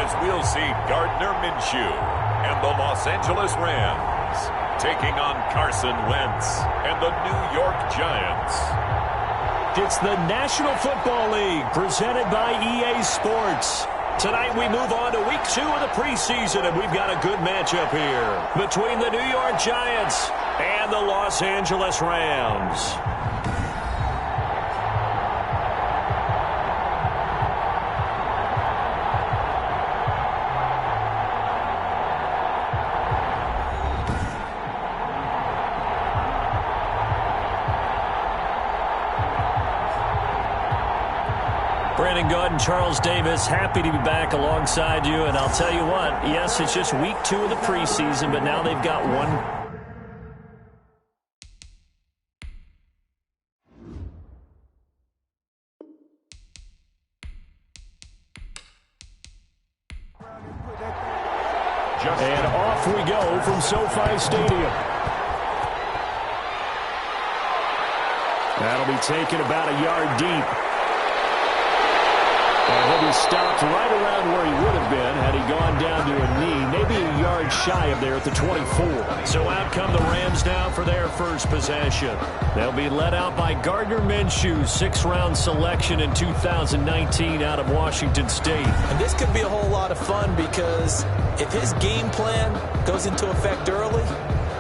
as we'll see Gardner Minshew and the Los Angeles Rams taking on Carson Wentz and the New York Giants. It's the National Football League presented by EA Sports. Tonight we move on to week 2 of the preseason, and we've got a good matchup here between the New York Giants and the Los Angeles Rams. Brandon Gaud and Charles Davis, happy to be back alongside you. And I'll tell you what, yes, it's just week 2 of the preseason, but now they've got one. And off we go from SoFi Stadium. That'll be taken about a yard deep. And he'll be stopped right around where he would have been had he gone down to a knee, maybe a yard shy of there at the 24. So out come the Rams now for their first possession. They'll be led out by Gardner Minshew, 6th-round selection in 2019 out of Washington State. And this could be a whole lot of fun because if his game plan goes into effect early,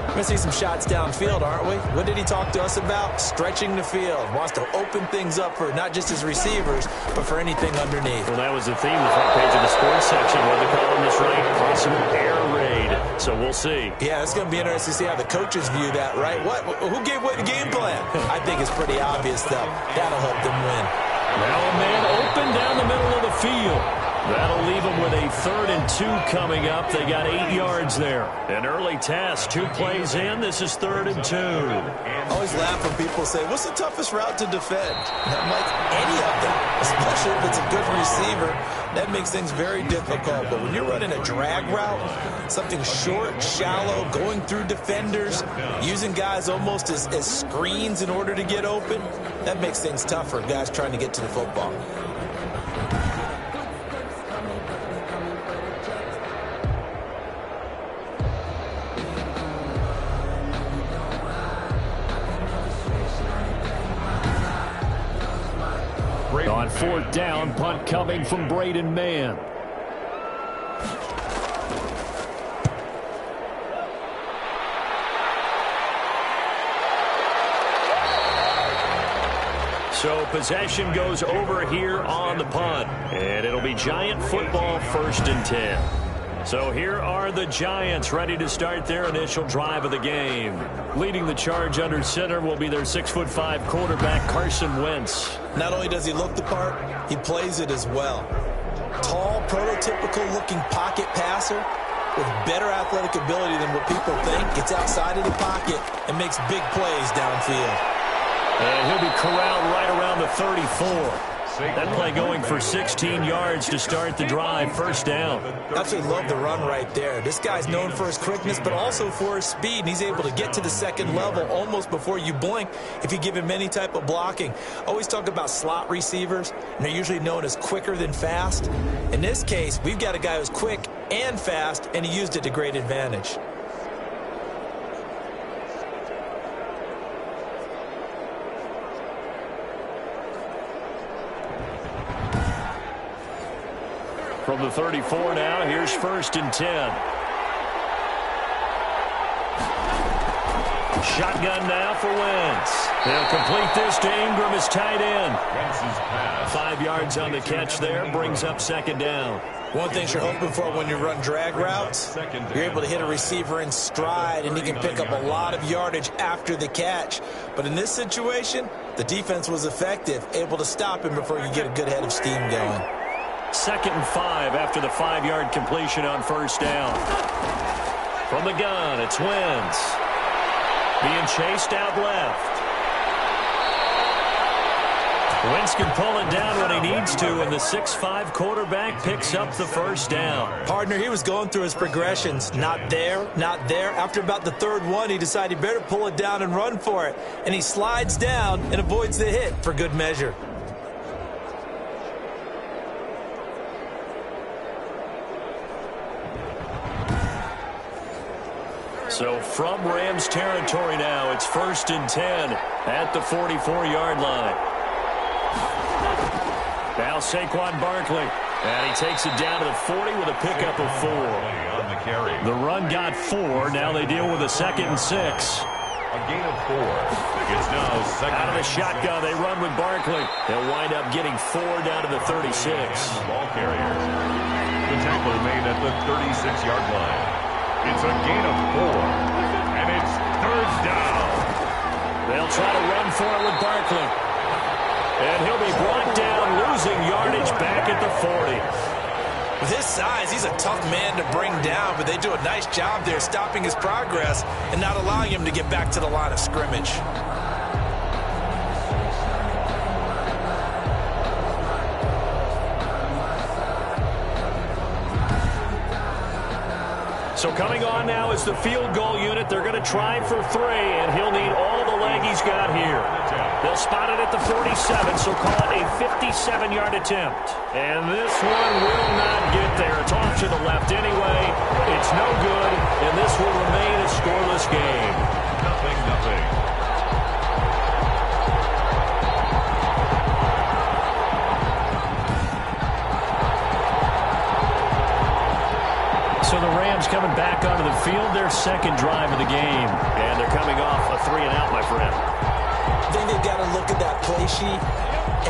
we're going to see some shots downfield, aren't we? What did he talk to us about? Stretching the field. Wants to open things up for not just his receivers, but for anything underneath. Well, that was the theme, the front page of the sports section, where the columnist right, possible air raid. So we'll see. Yeah, it's going to be interesting to see how the coaches view that, right? Who gave away the game plan? I think it's pretty obvious, though. That'll help them win. Now a man open down the middle of the field. That'll leave them with a 3rd and 2 coming up. They got 8 yards there. An early test, 2 plays in. This is 3rd and 2. I always laugh when people say, what's the toughest route to defend? And I'm like, any of them, especially if it's a good receiver. That makes things very difficult. But when you're running a drag route, something short, shallow, going through defenders, using guys almost as screens in order to get open, that makes things tough for guys trying to get to the football. On 4th down, punt coming from Braden Mann. So possession goes over here on the punt. And it'll be Giant football, 1st and 10. So here are the Giants ready to start their initial drive of the game. Leading the charge under center will be their 6'5" quarterback, Carson Wentz. Not only does he look the part, he plays it as well. Tall, prototypical-looking pocket passer with better athletic ability than what people think. Gets outside of the pocket and makes big plays downfield. And he'll be corralled right around the 34. That play going for 16 yards to start the drive, 1st down. Absolutely love the run right there. This guy's known for his quickness, but also for his speed. And he's able to get to the 2nd level almost before you blink if you give him any type of blocking. Always talk about slot receivers, and they're usually known as quicker than fast. In this case, we've got a guy who's quick and fast, and he used it to great advantage. From the 34 now, here's 1st and 10. Shotgun now for Wentz. They'll complete this to Ingram as tight end. 5 yards on the catch there, brings up 2nd down. One thing you're hoping for when you run drag routes, you're able to hit a receiver in stride, and he can pick up a lot of yardage after the catch. But in this situation, the defense was effective, able to stop him before you get a good head of steam going. 2nd and 5 after the 5-yard completion on 1st down. From the gun, it's Wentz. Being chased out left. Wentz can pull it down when he needs to, and the 6'5" quarterback picks up the 1st down. Partner, he was going through his progressions. Not there, not there. After about the 3rd one, he decided he better pull it down and run for it. And he slides down and avoids the hit for good measure. So from Rams territory now, it's 1st and 10 at the 44-yard line. Now Saquon Barkley. And he takes it down to the 40 with a pickup of 4. On the carry. The run got 4. Now they deal with a 2nd and 6. A gain of 4. It's now 2nd. Out of the shotgun, they run with Barkley. They'll wind up getting 4 down to the 36. Ball carrier. The tackle made at the 36-yard line. It's a gain of 4. And it's 3rd down. They'll try to run for it with Barkley. And he'll be brought down, losing yardage back at the 40. With his size, he's a tough man to bring down, but they do a nice job there stopping his progress and not allowing him to get back to the line of scrimmage. So coming on now is the field goal unit. They're going to try for 3, and he'll need all the leg he's got here. They'll spot it at the 47, so call it a 57-yard attempt. And this one will not get there. It's off to the left anyway. It's no good, and this will remain a scoreless game. 0-0. So the Rams coming back onto the field, their 2nd drive of the game. And they're coming off a 3-and-out, my friend. I think they've got to look at that play sheet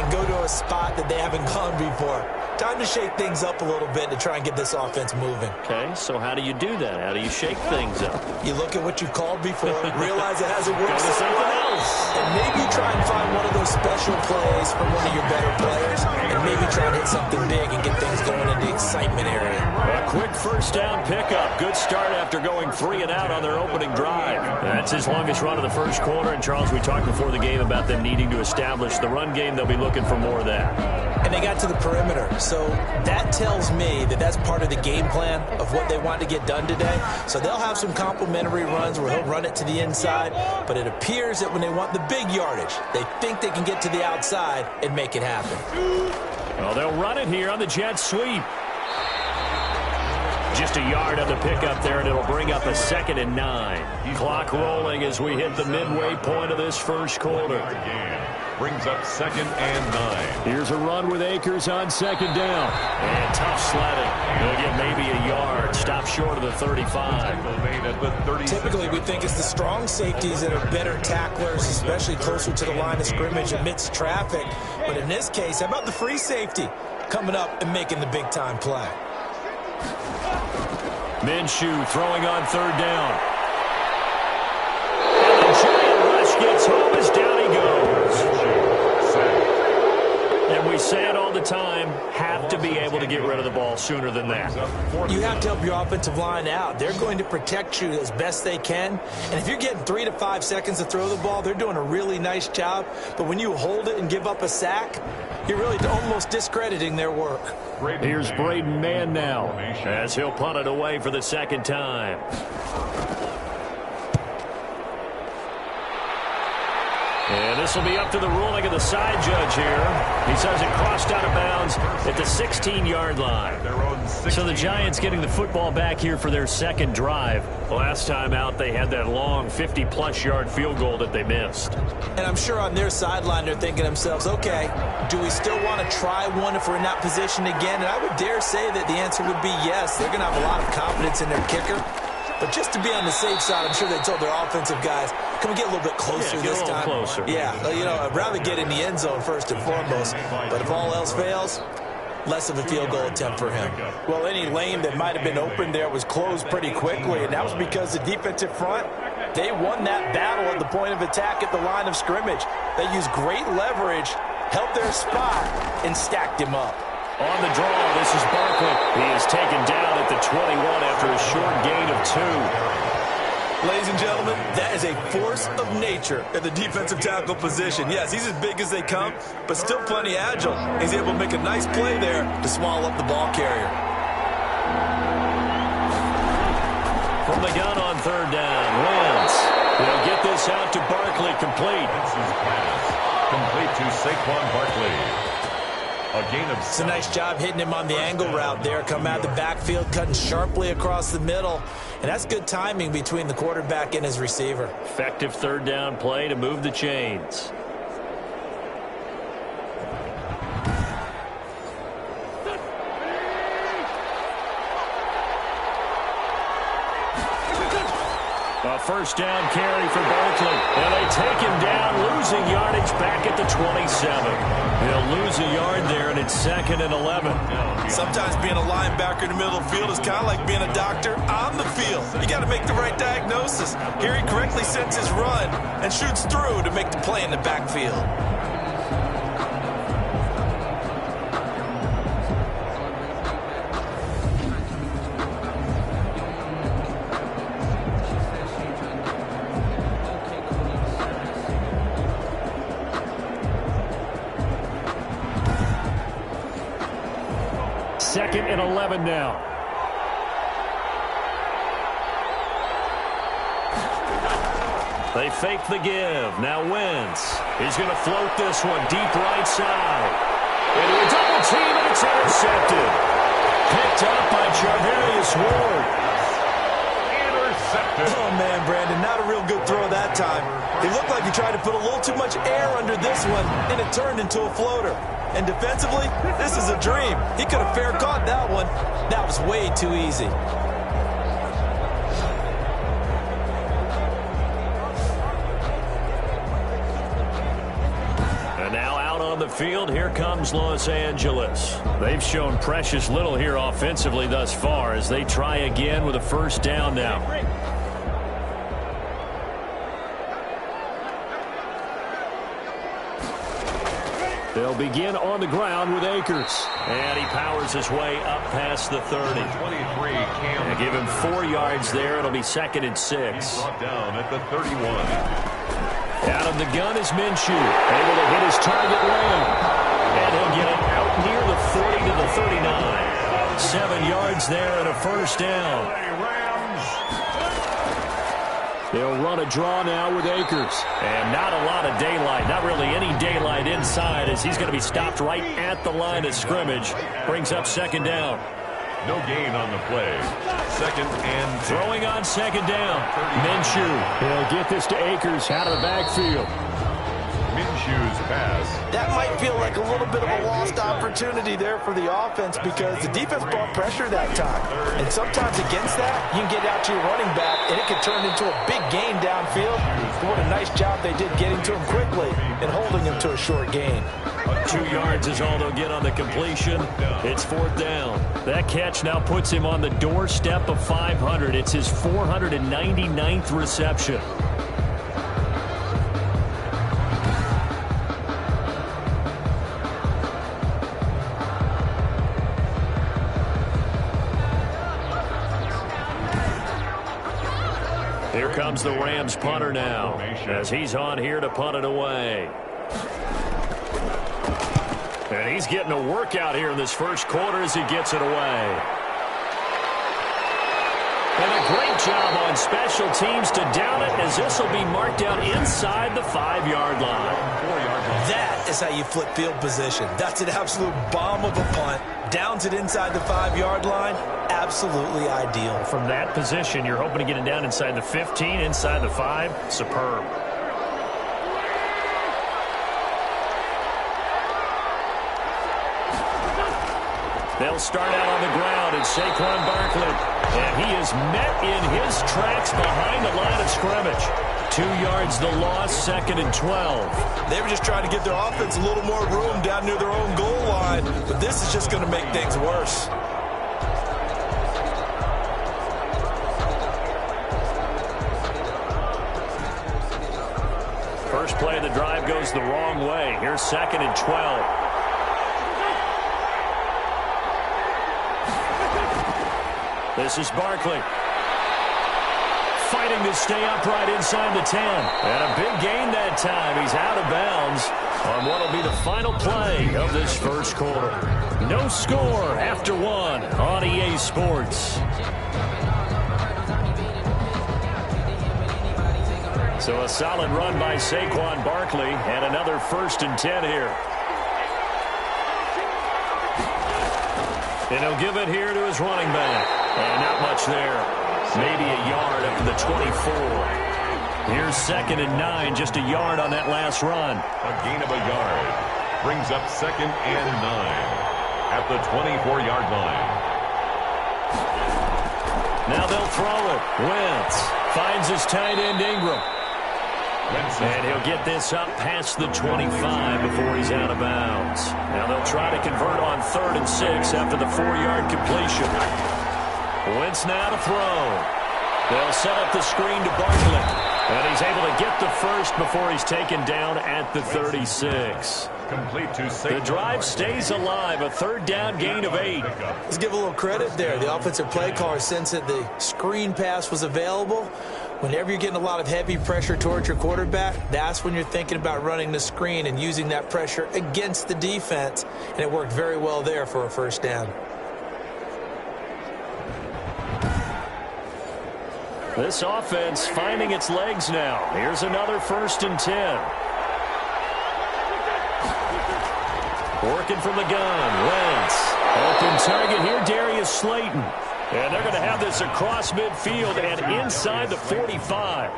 and go to a spot that they haven't gone before. Time to shake things up a little bit to try and get this offense moving. Okay, so how do you do that? How do you shake things up? You look at what you've called before, realize it hasn't worked Go to something else. and maybe try and find one of those special plays from one of your better players, and maybe try and hit something big and get things going in the excitement area. A quick 1st down pickup. Good start after going 3-and-out on their opening drive. That's his longest run of the 1st quarter. And, Charles, we talked before the game about them needing to establish the run game. They'll be looking for more of that. And they got to the perimeter. So that tells me that that's part of the game plan of what they want to get done today. So they'll have some complimentary runs where he'll run it to the inside. But it appears that when they want the big yardage, they think they can get to the outside and make it happen. Well, they'll run it here on the jet sweep. Just a yard on the pickup there, and it'll bring up a 2nd and 9. Clock rolling as we hit the midway point of this 1st quarter. Brings up 2nd and 9. Here's a run with Akers on 2nd down. And tough sledding. They'll get maybe a yard. Stop short of the 35. Typically, we think it's the strong safeties that are better tacklers, especially closer to the line of scrimmage amidst traffic. But in this case, how about the free safety coming up and making the big-time play? Minshew throwing on 3rd down. And the giant rush gets home as down he goes. And we say it all the time, have to be able to get rid of the ball sooner than that. You have to help your offensive line out. They're going to protect you as best they can. And if you're getting 3 to 5 seconds to throw the ball, they're doing a really nice job. But when you hold it and give up a sack, you're really almost discrediting their work. Here's Braden Mann now as he'll punt it away for the 2nd time. And this will be up to the ruling of the side judge here. He says it crossed out of bounds at the 16-yard line. So the Giants getting the football back here for their 2nd drive. Last time out, they had that long 50-plus yard field goal that they missed. And I'm sure on their sideline, they're thinking to themselves, okay, do we still want to try one if we're in that position again? And I would dare say that the answer would be yes. They're going to have a lot of confidence in their kicker. But just to be on the safe side, I'm sure they told their offensive guys, can we get a little bit closer this time? Closer. Yeah, you know, I'd rather get in the end zone first and foremost. But if all else fails, less of a field goal attempt for him. Well, any lane that might have been open there was closed pretty quickly, and that was because the defensive front, they won that battle at the point of attack at the line of scrimmage. They used great leverage, held their spot, and stacked him up. On the draw, this is Barkley. He is taken down at the 21 after a short gain of 2. Ladies and gentlemen, that is a force of nature at the defensive tackle position. Yes, he's as big as they come, but still plenty agile. He's able to make a nice play there to swallow up the ball carrier. From the gun on 3rd down, Wentz. They'll get this out to Barkley, complete. Complete to Saquon Barkley. A gain of 7. It's a nice job hitting him on the angle route there. Come out of the backfield, cutting sharply across the middle. And that's good timing between the quarterback and his receiver. Effective third down play to move the chains. A first down carry for Barkley. And they take him down, losing yardage back at the 27. They'll lose a yard there, and it's 2nd and 11. Sometimes being a linebacker in the middle of the field is kind of like being a doctor on the field. You got to make the right diagnosis. Here he correctly sends his run and shoots through to make the play in the backfield. Second and 11 now. They fake the give. Now Wentz. He's going to float this one deep right side. Into a double team, and it's intercepted. Picked up by Charvarius Ward. Intercepted. Oh, man, Brandon, not a real good throw that time. It looked like he tried to put a little too much air under this one, and it turned into a floater. And defensively, this is a dream. He could have fair caught that one. That was way too easy. And now out on the field, here comes Los Angeles. They've shown precious little here offensively thus far as they try again with a first down now. They'll begin on the ground with Akers. And he powers his way up past the 30. 23, And give him 4 yards there. It'll be 2nd and 6. brought down at the 31. Out of the gun is Minshew. Able to hit his target lane. And he'll get it out near the 40 to the 39. 7 yards there and a first down. They'll run a draw now with Akers. And not a lot of daylight. Not really any daylight inside as he's going to be stopped right at the line of scrimmage. Brings up 2nd down. No gain on the play. 2nd and 10. Throwing on 2nd down. Minshew. He'll get this to Akers out of the backfield. Minshew's pass. That might feel like a little bit of a lost opportunity there for the offense because the defense brought pressure that time. And sometimes against that, you can get out to your running back, and it can turn into a big gain downfield. But what a nice job they did getting to him quickly and holding him to a short gain. 2 yards is all they'll get on the completion. It's 4th down. That catch now puts him on the doorstep of 500. It's his 499th reception. Here comes the Rams punter now as he's on here to punt it away. And he's getting a workout here in this first quarter as he gets it away. And a great job on special teams to down it as this will be marked down inside the 5-yard line. That is how you flip field position. That's an absolute bomb of a punt. Downs it inside the 5-yard line. Absolutely ideal. From that position, you're hoping to get it down inside the 15, inside the 5. Superb. They'll start out on the ground, and Saquon Barkley. And he is met in his tracks behind the line of scrimmage. 2 yards the loss, 2nd and 12. They were just trying to give their offense a little more room down near their own goal line, but this is just going to make things worse. First play of the drive goes the wrong way. Here's 2nd and 12. This is Barkley. Fighting to stay upright inside the 10. And a big gain that time. He's out of bounds on what will be the final play of this first quarter. No score after 1 on EA Sports. So a solid run by Saquon Barkley and another 1st and 10 here. And he'll give it here to his running back. And not much there. Maybe a yard up to the 24. Here's 2nd and 9, just a yard on that last run. A gain of a yard brings up 2nd and 9 at the 24-yard line. Now they'll throw it. Wentz finds his tight end Ingram. And he'll get this up past the 25 before he's out of bounds. Now they'll try to convert on 3rd and 6 after the 4-yard completion. Wentz now to throw. They'll set up the screen to Barkley. And he's able to get the first before he's taken down at the 36. Complete to the drive stays alive. A 3rd down gain of 8. Let's give a little credit there. The offensive play caller, since that the screen pass was available, whenever you're getting a lot of heavy pressure towards your quarterback, that's when you're thinking about running the screen and using that pressure against the defense. And it worked very well there for a 1st down. This offense finding its legs now. Here's another 1st and 10. Working from the gun. Wentz. Open target here, Darius Slayton. And they're going to have this across midfield and inside the 45.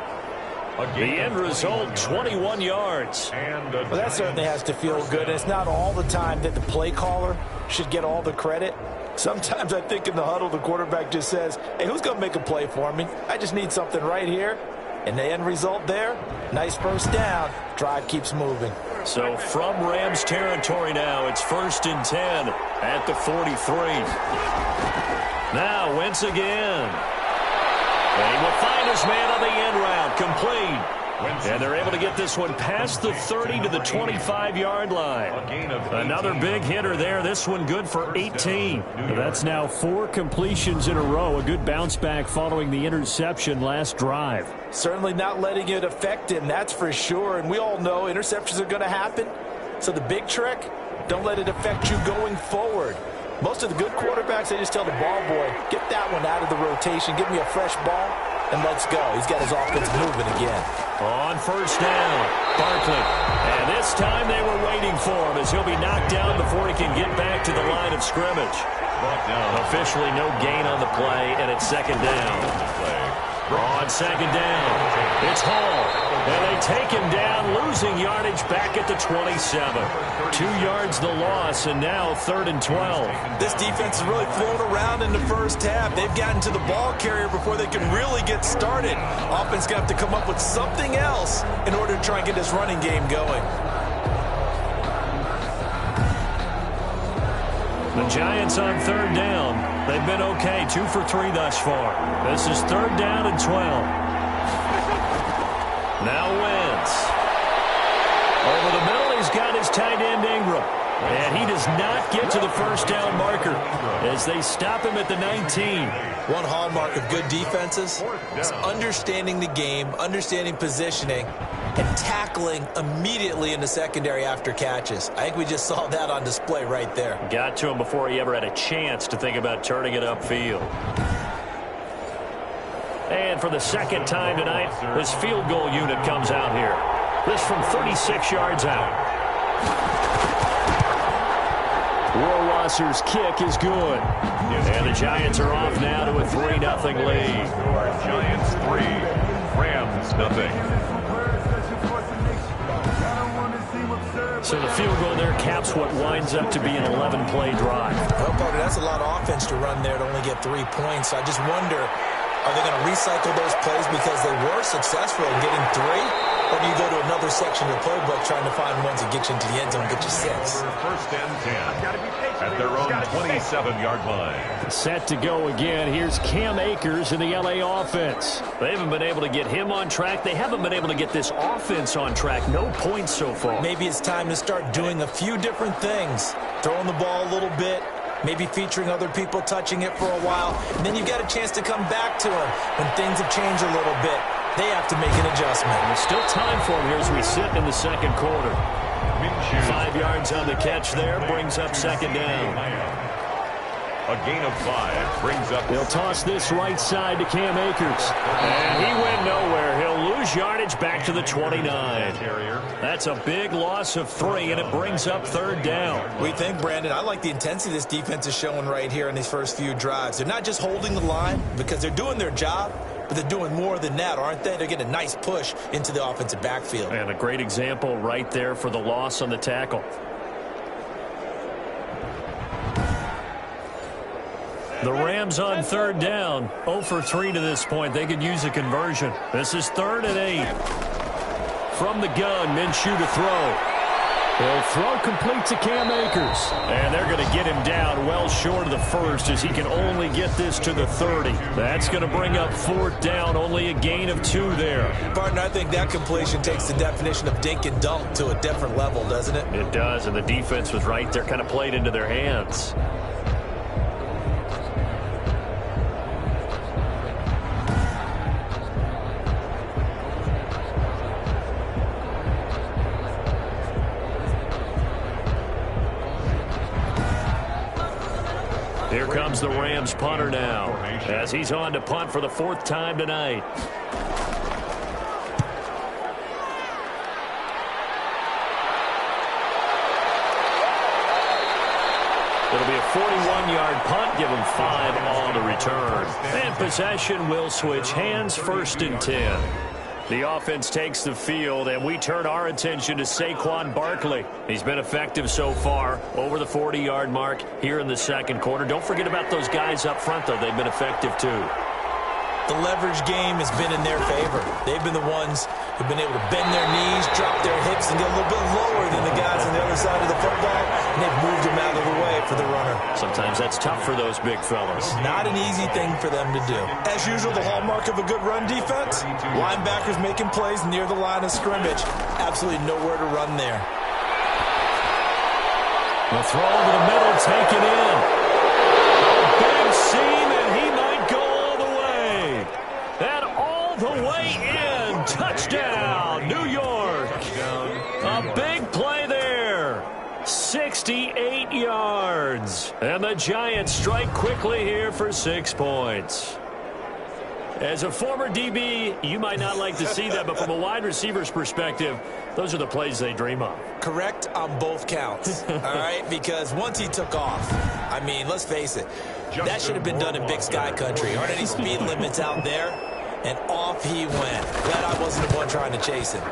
The end result, 21 yards. Well, that certainly has to feel good. And it's not all the time that the play caller should get all the credit. Sometimes I think in the huddle, the quarterback just says, hey, who's going to make a play for me? I just need something right here. And the end result there, nice 1st down. Drive keeps moving. So from Rams territory now, it's 1st and 10 at the 43. Now Wentz again. And he will find his man on the end route. Complete. And they're able to get this one past the 30 to the 25-yard line. Another big hitter there. This one good for 18. That's now 4 completions in a row. A good bounce back following the interception last drive. Certainly not letting it affect him, that's for sure. And we all know interceptions are going to happen. So the big trick, don't let it affect you going forward. Most of the good quarterbacks, they just tell the ball boy, get that one out of the rotation, give me a fresh ball, and let's go. He's got his offense moving again. On 1st down, Barkley. And this time they were waiting for him as he'll be knocked down before he can get back to the line of scrimmage. Officially no gain on the play, and it's 2nd down. On 2nd down, it's Hall. And they take him down, losing yardage back at the 27. 2 yards the loss, and now 3rd and 12. This defense is really thrown around in the 1st half. They've gotten to the ball carrier before they can really get started. Offense going to have to come up with something else in order to try and get this running game going. The Giants on 3rd down. They've been okay, 2 for 3 thus far. This is 3rd down and 12. Now Wentz. Over the middle, he's got his tight end Ingram. And he does not get to the 1st down marker as they stop him at the 19. One hallmark of good defenses is understanding the game, understanding positioning, and tackling immediately in the secondary after catches. I think we just saw that on display right there. Got to him before he ever had a chance to think about turning it upfield. And for the 2nd time tonight, this field goal unit comes out here. This from 36 yards out. Rohrwasser's kick is good. And the Giants are off now to a 3-0 lead. Giants 3, Rams nothing. So the field goal there caps what winds up to be an 11-play drive. Well, Parker, that's a lot of offense to run there to only get 3 points. I just wonder, are they going to recycle those plays because they were successful in getting 3? Or do you go to another section of the playbook trying to find ones that get you into the end zone and get you 6? 1st and 10 at their own 27-yard line. Set to go again. Here's Cam Akers in the LA offense. They haven't been able to get him on track. They haven't been able to get this offense on track. No points so far. Maybe it's time to start doing a few different things. Throwing the ball a little bit. Maybe featuring other people touching it for a while. And then you've got a chance to come back to him when things have changed a little bit. They have to make an adjustment. There's still time for him here as we sit in the 2nd quarter. 5 yards on the catch there, brings up 2nd down. A gain of 5 brings up... They'll toss this right side to Cam Akers. And he went nowhere. He'll lose yardage back to the 29. That's a big loss of 3, and it brings up 3rd down. We think, Brandon, I like the intensity this defense is showing right here in these first few drives. They're not just holding the line because they're doing their job, but they're doing more than that, aren't they? They're getting a nice push into the offensive backfield. And a great example right there for the loss on the tackle. The Rams on 3rd down. 0 for 3 to this point. They could use a conversion. This is 3rd and 8. From the gun, Minshew to throw. He'll throw complete to Cam Akers. And they're going to get him down well short of the first as he can only get this to the 30. That's going to bring up 4th down. Only a gain of 2 there. Partner, I think that completion takes the definition of dink and dunk to a different level, doesn't it? It does, and the defense was right there, kind of played into their hands. Here comes the Rams punter now as he's on to punt for the 4th time tonight. It'll be a 41-yard punt, give him 5 on the return. And possession will switch hands, 1st and 10. The offense takes the field, and we turn our attention to Saquon Barkley. He's been effective so far, over the 40-yard mark here in the 2nd quarter. Don't forget about those guys up front, though. They've been effective, too. The leverage game has been in their favor. They've been the ones who've been able to bend their knees, drop their hips, and get a little bit lower than the guys on the other side of the football, and they've moved them out of the way for the runner. Sometimes that's tough for those big fellas. Not an easy thing for them to do. As usual, the hallmark of a good run defense, linebackers making plays near the line of scrimmage. Absolutely nowhere to run there. The throw over the middle, taken in. A big seam, and he might go all the way. And all the way in. Touchdown, New York. A big play there. 68 yards. And the Giants strike quickly here for 6 points. As a former DB, you might not like to see that, but from a wide receiver's perspective, those are the plays they dream of. Correct on both counts, all right? Because once he took off, I mean, let's face it, that should have been done in Big Sky Country. Aren't any speed limits out there? And off he went. Glad I wasn't the one trying to chase him.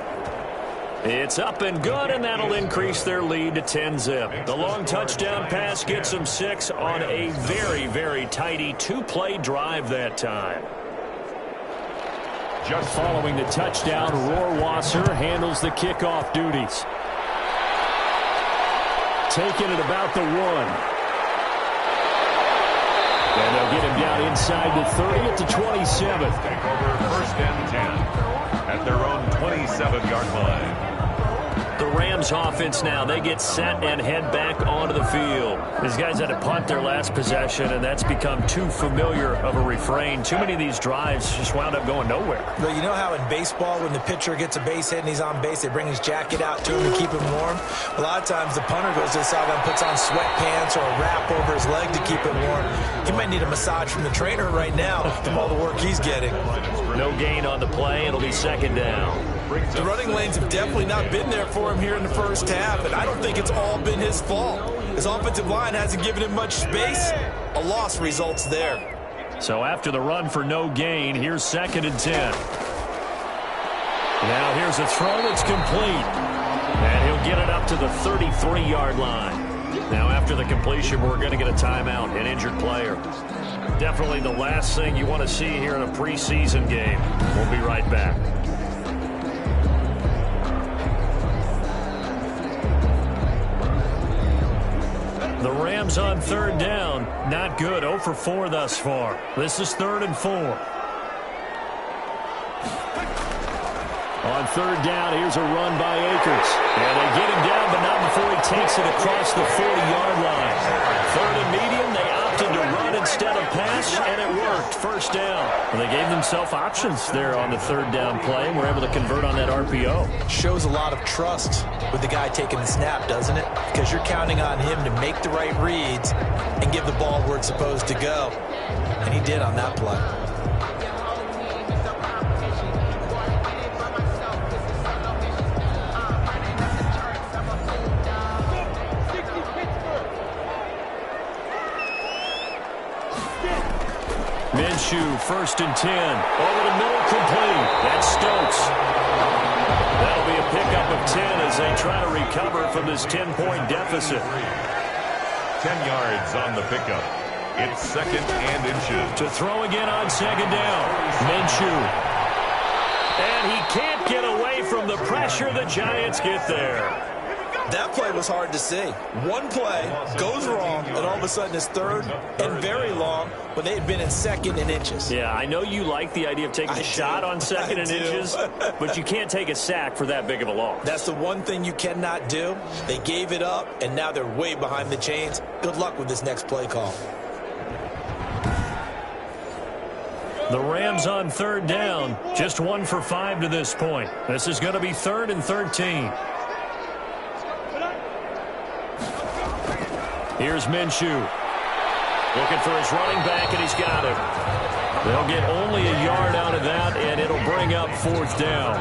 It's up and good, and that'll increase their lead to 10-zip. The long touchdown pass gets them 6 on a very, very tidy 2-play drive that time. Just following the touchdown, Rohrwasser handles the kickoff duties. Taking it about the 1. And they'll get him down inside the 30 at the 27. Take over 1st and 10 at their own 27-yard line. The Rams offense now, they get set and head back onto the field. These guys had to punt their last possession, and that's become too familiar of a refrain. Too many of these drives just wound up going nowhere. Well, you know how in baseball, when the pitcher gets a base hit and he's on base, they bring his jacket out to him to keep him warm? A lot of times the punter goes to the sideline, puts on sweatpants or a wrap over his leg to keep him warm. He might need a massage from the trainer right now from all the work he's getting. No gain on the play. It'll be 2nd down. The running lanes have definitely not been there for him here in the first half, and I don't think it's all been his fault. His offensive line hasn't given him much space. A loss results there. So after the run for no gain, here's 2nd and 10. Now here's a throw that's complete. And he'll get it up to the 33-yard line. Now after the completion, we're going to get a timeout, an injured player. Definitely the last thing you want to see here in a preseason game. We'll be right back. The Rams on 3rd down. Not good. 0 for 4 thus far. This is 3rd and 4. On 3rd down, here's a run by Akers. And they get him down, but not before he takes it across the 40-yard line. 3rd and medium, they opted to run instead of pass, and it worked. 1st down. And they gave themselves options there on the 3rd down play, and were able to convert on that RPO. Shows a lot of trust with the guy taking the snap, doesn't it? Because you're counting on him to make the right reads and give the ball where it's supposed to go. And he did on that play. Minshew, 1st and 10. Over the middle, complete. That's Stokes. That'll be a pickup of 10 as they try to recover from this 10-point deficit. 10 yards on the pickup. It's 2nd and inches. To throw again on 2nd down. Minshew. And he can't get away from the pressure. The Giants get there. That play was hard to see. One play goes wrong, and all of a sudden it's 3rd and very long when they had been in 2nd and inches. Yeah, I know you like the idea of taking a shot on 2nd and inches, but you can't take a sack for that big of a loss. That's the one thing you cannot do. They gave it up, and now they're way behind the chains. Good luck with this next play call. The Rams on 3rd down, just 1 for 5 to this point. This is going to be 3rd and 13. Here's Minshew. Looking for his running back, and he's got it. They'll get only a yard out of that, and it'll bring up 4th down.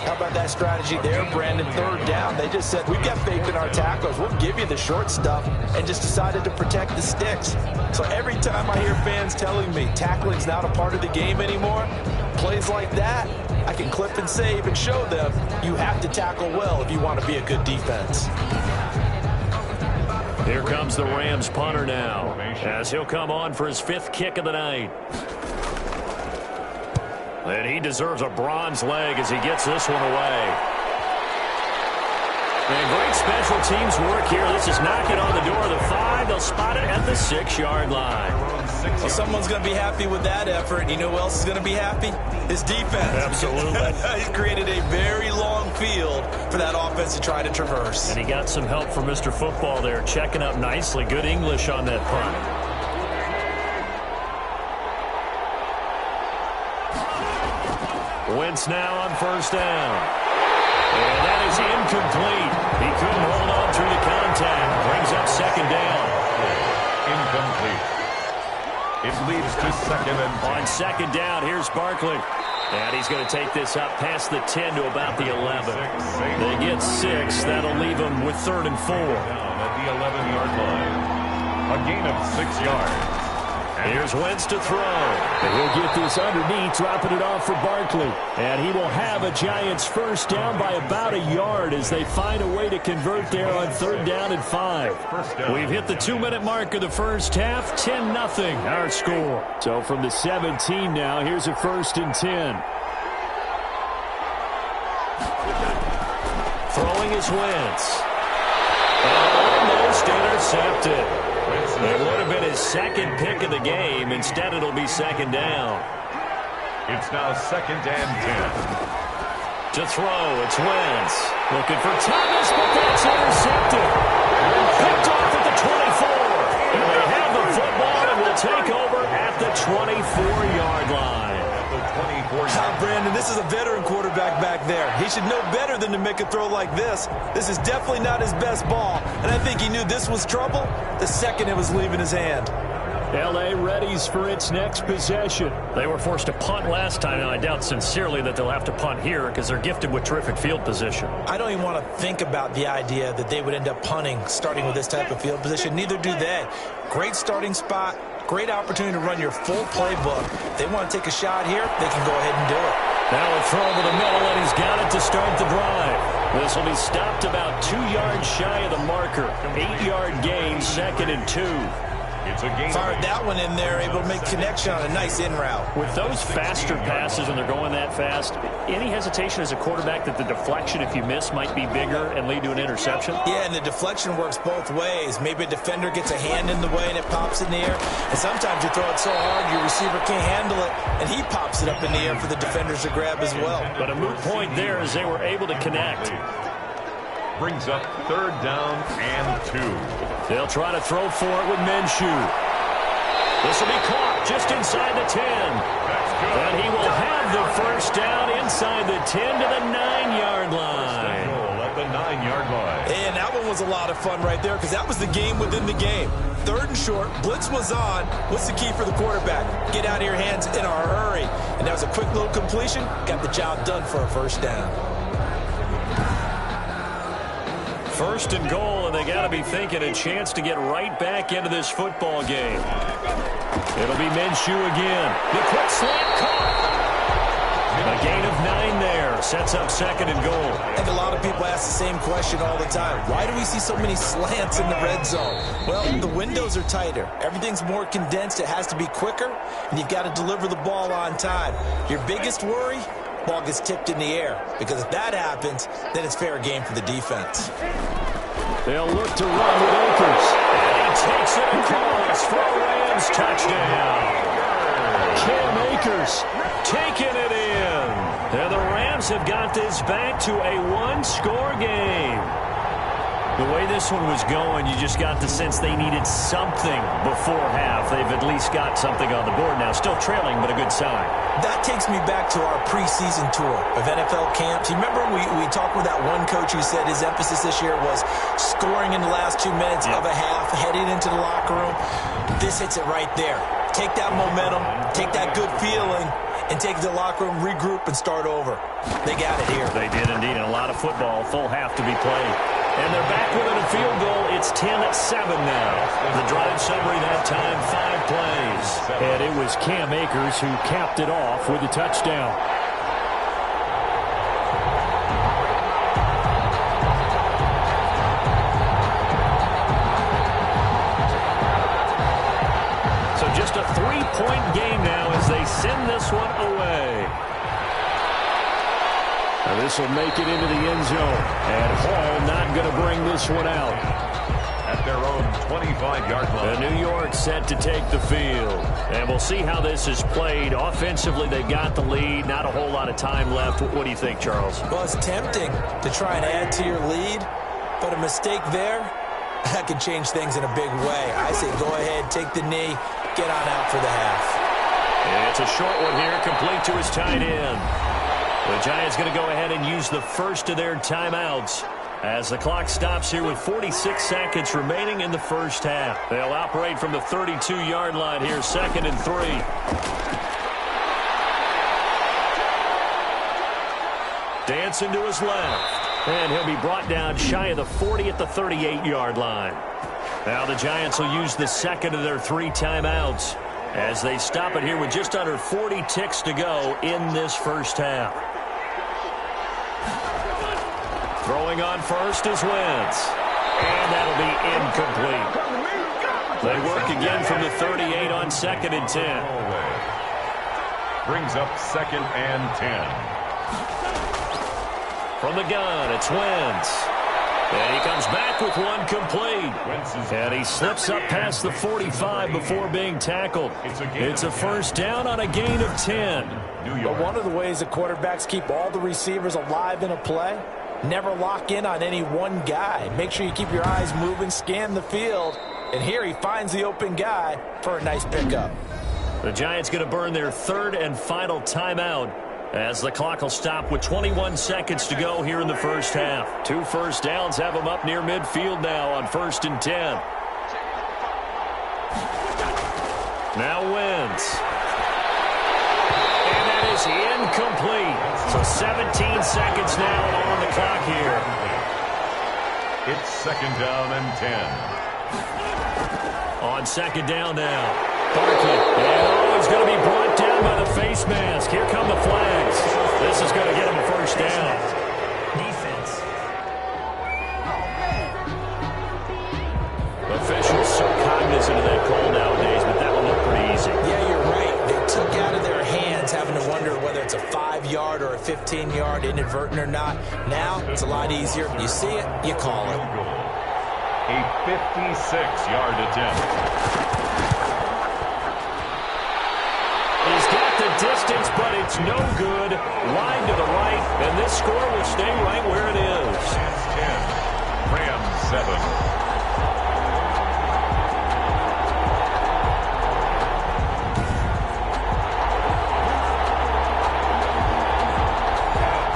How about that strategy there, Brandon? 3rd down. They just said, we've got faith in our tackles. We'll give you the short stuff, and just decided to protect the sticks. So every time I hear fans telling me tackling's not a part of the game anymore, plays like that, I can clip and save and show them you have to tackle well if you want to be a good defense. Here comes the Rams punter now, as he'll come on for his 5th kick of the night. And he deserves a bronze leg as he gets this one away. And great special teams work here. This is knocking on the door of the 5. They'll spot it at the 6-yard line. Well, someone's going to be happy with that effort. You know who else is going to be happy? His defense. Absolutely. He's created a very long field for that offense to try to traverse. And he got some help from Mr. Football there, checking up nicely. Good English on that punt. Wentz now on 1st down. And that is incomplete. He couldn't hold on through the contact. Brings up 2nd down. Incomplete. It leads to 2nd and 10. On 2nd down, here's Barkley. And he's going to take this up past the 10 to about the 11. They get 6. That'll leave them with 3rd and 4. Down at the 11-yard line. A gain of 6 yards. Here's Wentz to throw. And he'll get this underneath, dropping it off for Barkley. And he will have a Giants 1st down by about a yard as they find a way to convert there on 3rd down and 5. We've hit the 2-minute mark of the first half. 10-0 our score. So from the 17 now, here's a 1st and 10. Throwing is Wentz. Almost intercepted. It would have been his 2nd pick of the game. Instead, it'll be 2nd down. It's now 2nd and 10. To throw, it's Wentz. Looking for Thomas, but that's intercepted. Picked off at the 24. And they have the football and will take over at the 24-yard line. Brandon, this is a veteran quarterback back there. He should know better than to make a throw like this. This is definitely not his best ball, and I think he knew this was trouble the second it was leaving his hand. L.A. readies for its next possession. They were forced to punt last time, and I doubt sincerely that they'll have to punt here because they're gifted with terrific field position. I don't even want to think about the idea that they would end up punting starting with this type of field position. Neither do they. Great starting spot. Great opportunity to run your full playbook. If they want to take a shot here, they can go ahead and do it. Now a throw over the middle, and he's got it to start the drive. This will be stopped about 2 yards shy of the marker. 8-yard gain, 2nd and 2. It's a gain. Fired that one in there, able to make connection on a nice in route. With those faster passes when they're going that fast, any hesitation as a quarterback that the deflection, if you miss, might be bigger and lead to an interception? Yeah, and the deflection works both ways. Maybe a defender gets a hand in the way and it pops in the air. And sometimes you throw it so hard your receiver can't handle it, and he pops it up in the air for the defenders to grab as well. But a moot point there as they were able to connect. Brings up 3rd down and 2. They'll try to throw for it with Minshew. This will be caught just inside the 10. And he will have the 1st down inside the 10 to the 9-yard line. At the 9-yard line. And that one was a lot of fun right there because that was the game within the game. 3rd and short, blitz was on. What's the key for the quarterback? Get out of your hands in a hurry. And that was a quick little completion. Got the job done for a first down. 1st and goal, and they got to be thinking a chance to get right back into this football game. It'll be Minshew again. The quick slant caught. A gain of 9 there. Sets up 2nd and goal. I think a lot of people ask the same question all the time. Why do we see so many slants in the red zone? Well, the windows are tighter. Everything's more condensed. It has to be quicker, and you've got to deliver the ball on time. Your biggest worry? Ball gets tipped in the air, because if that happens, then it's fair game for the defense. They'll look to run with Akers. And he takes it across for a Rams touchdown. Cam Akers taking it in. And the Rams have got this back to a 1-score game. The way this one was going, you just got the sense they needed something before half. They've at least got something on the board now. Still trailing, but a good sign. That takes me back to our preseason tour of NFL camps. You remember we talked with that one coach who said his emphasis this year was scoring in the last 2 minutes of a half, heading into the locker room. This hits it right there. Take that momentum, take that good feeling, and take the locker room, regroup, and start over. They got it here. They did indeed, and a lot of football, full half to be played. And they're back within a field goal. It's 10-7 now. The drive summary that time, 5 plays. And it was Cam Akers who capped it off with a touchdown. So just a 3-point game now as they send this one away. And this will make it into the end zone. And Hall not going to bring this one out. At their own 25-yard line. The New York set to take the field. And we'll see how this is played. Offensively, they've got the lead. Not a whole lot of time left. What do you think, Charles? Well, it's tempting to try and add to your lead, but a mistake there, that could change things in a big way. I say go ahead, take the knee, get on out for the half. It's a short one here, complete to his tight end. The Giants going to go ahead and use the first of their timeouts as the clock stops here with 46 seconds remaining in the first half. They'll operate from the 32-yard line here, 2nd and 3. Dancing to his left. And he'll be brought down shy of the 40 at the 38-yard line. Now the Giants will use the second of their 3 timeouts as they stop it here with just under 40 ticks to go in this first half. Throwing on first is Wentz. And that'll be incomplete. They work again from the 38 on 2nd and 10. Brings up 2nd and 10. From the gun, it's Wentz. And he comes back with one complete. And he slips up past the 45 before being tackled. It's a first down on a gain of 10. But one of the ways the quarterbacks keep all the receivers alive in a play, never lock in on any one guy. Make sure you keep your eyes moving, scan the field. And here he finds the open guy for a nice pickup. The Giants going to burn their 3rd and final timeout as the clock will stop with 21 seconds to go here in the first half. 2 first downs have them up near midfield now on 1st and 10. Now Wentz. And that is incomplete. So 17 seconds now on the clock here. It's 2nd down and 10. On 2nd down now. Barkley. And he's going to be brought down by the face mask. Here come the flags. This is going to get him a first down. Defense. Officials so cognizant of that call nowadays, but that one looked pretty easy. Yeah, you're right. They took out of their hands having to wonder whether it's a 5-yard or a 15-yard, inadvertent or not. Now, it's a lot easier. You see it, you call it. A 56-yard attempt. He's got the distance, but it's no good. Wide to the right, and this score will stay right where it is. 10. Rams 7.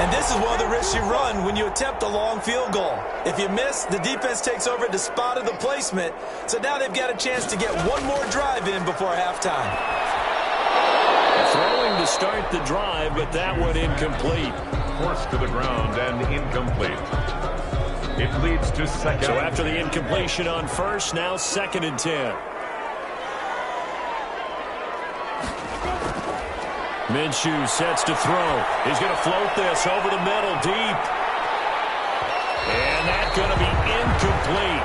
And this is is one of the risks you run when you attempt a long field goal. If you miss, the defense takes over the spot of the placement. So now they've got a chance to get one more drive in before halftime. Throwing to start the drive, but that one incomplete. Forced to the ground and incomplete. It leads to second. So after the incompletion on first, now 2nd and 10. Minshew sets to throw. He's going to float this over the middle, deep. And that's going to be incomplete.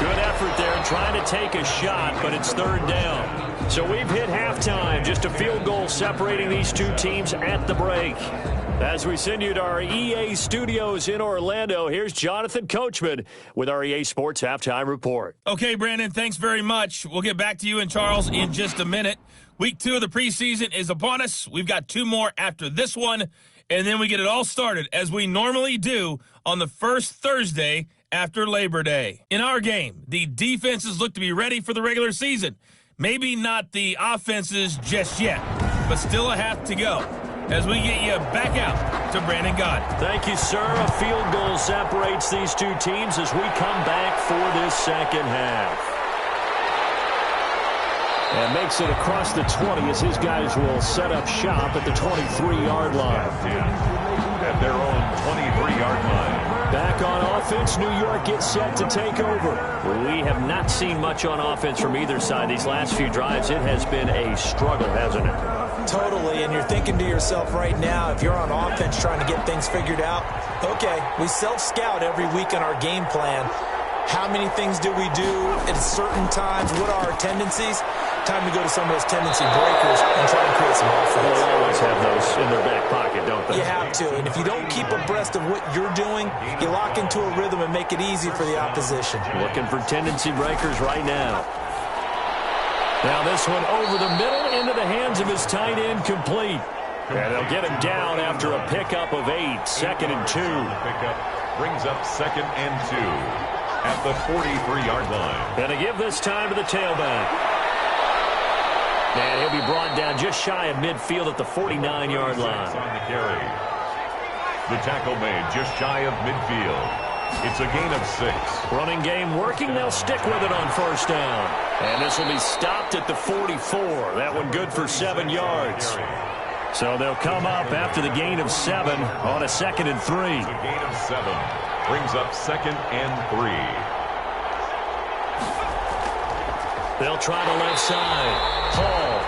Good effort there trying to take a shot, but it's 3rd down. So we've hit halftime. Just a field goal separating these two teams at the break. As we send you to our EA studios in Orlando, here's Jonathan Coachman with our EA Sports Halftime Report. Okay, Brandon, thanks very much. We'll get back to you and Charles in just a minute. Week 2 of the preseason is upon us. We've got 2 more after this one, and then we get it all started, as we normally do, on the first Thursday after Labor Day. In our game, the defenses look to be ready for the regular season. Maybe not the offenses just yet, but still a half to go. As we get you back out to Brandon Gott. Thank you, sir. A field goal separates these two teams as we come back for this second half. And makes it across the 20 as his guys will set up shop at the 23-yard line. At their own 23-yard line. Back on offense, New York gets set to take over. We have not seen much on offense from either side. These last few drives, it has been a struggle, hasn't it? Totally, and you're thinking to yourself right now, if you're on offense trying to get things figured out, okay, we self-scout every week on our game plan. How many things do we do at certain times? What are our tendencies? Time to go to some of those tendency breakers and try and create some offense. They always have those in their back pocket, don't they? You have to, and if you don't keep abreast of what you're doing, you lock into a rhythm and make it easy for the opposition. Looking for tendency breakers right now. Now this one over the middle into the hands of his tight end, complete. And they'll get him down after a pickup of 8. 2nd and 2. Pickup brings up 2nd and 2 at the 43-yard line. And to give this time to the tailback. And he'll be brought down just shy of midfield at the 49-yard line. On the carry. The tackle made just shy of midfield. It's a gain of 6. Running game working. They'll stick with it on first down. And this will be stopped at the 44. That one good for 7 yards. So they'll come up after the gain of 7 on a 2nd and 3. It's a gain of 7. Brings up 2nd and 3. They'll try the left side. Hall.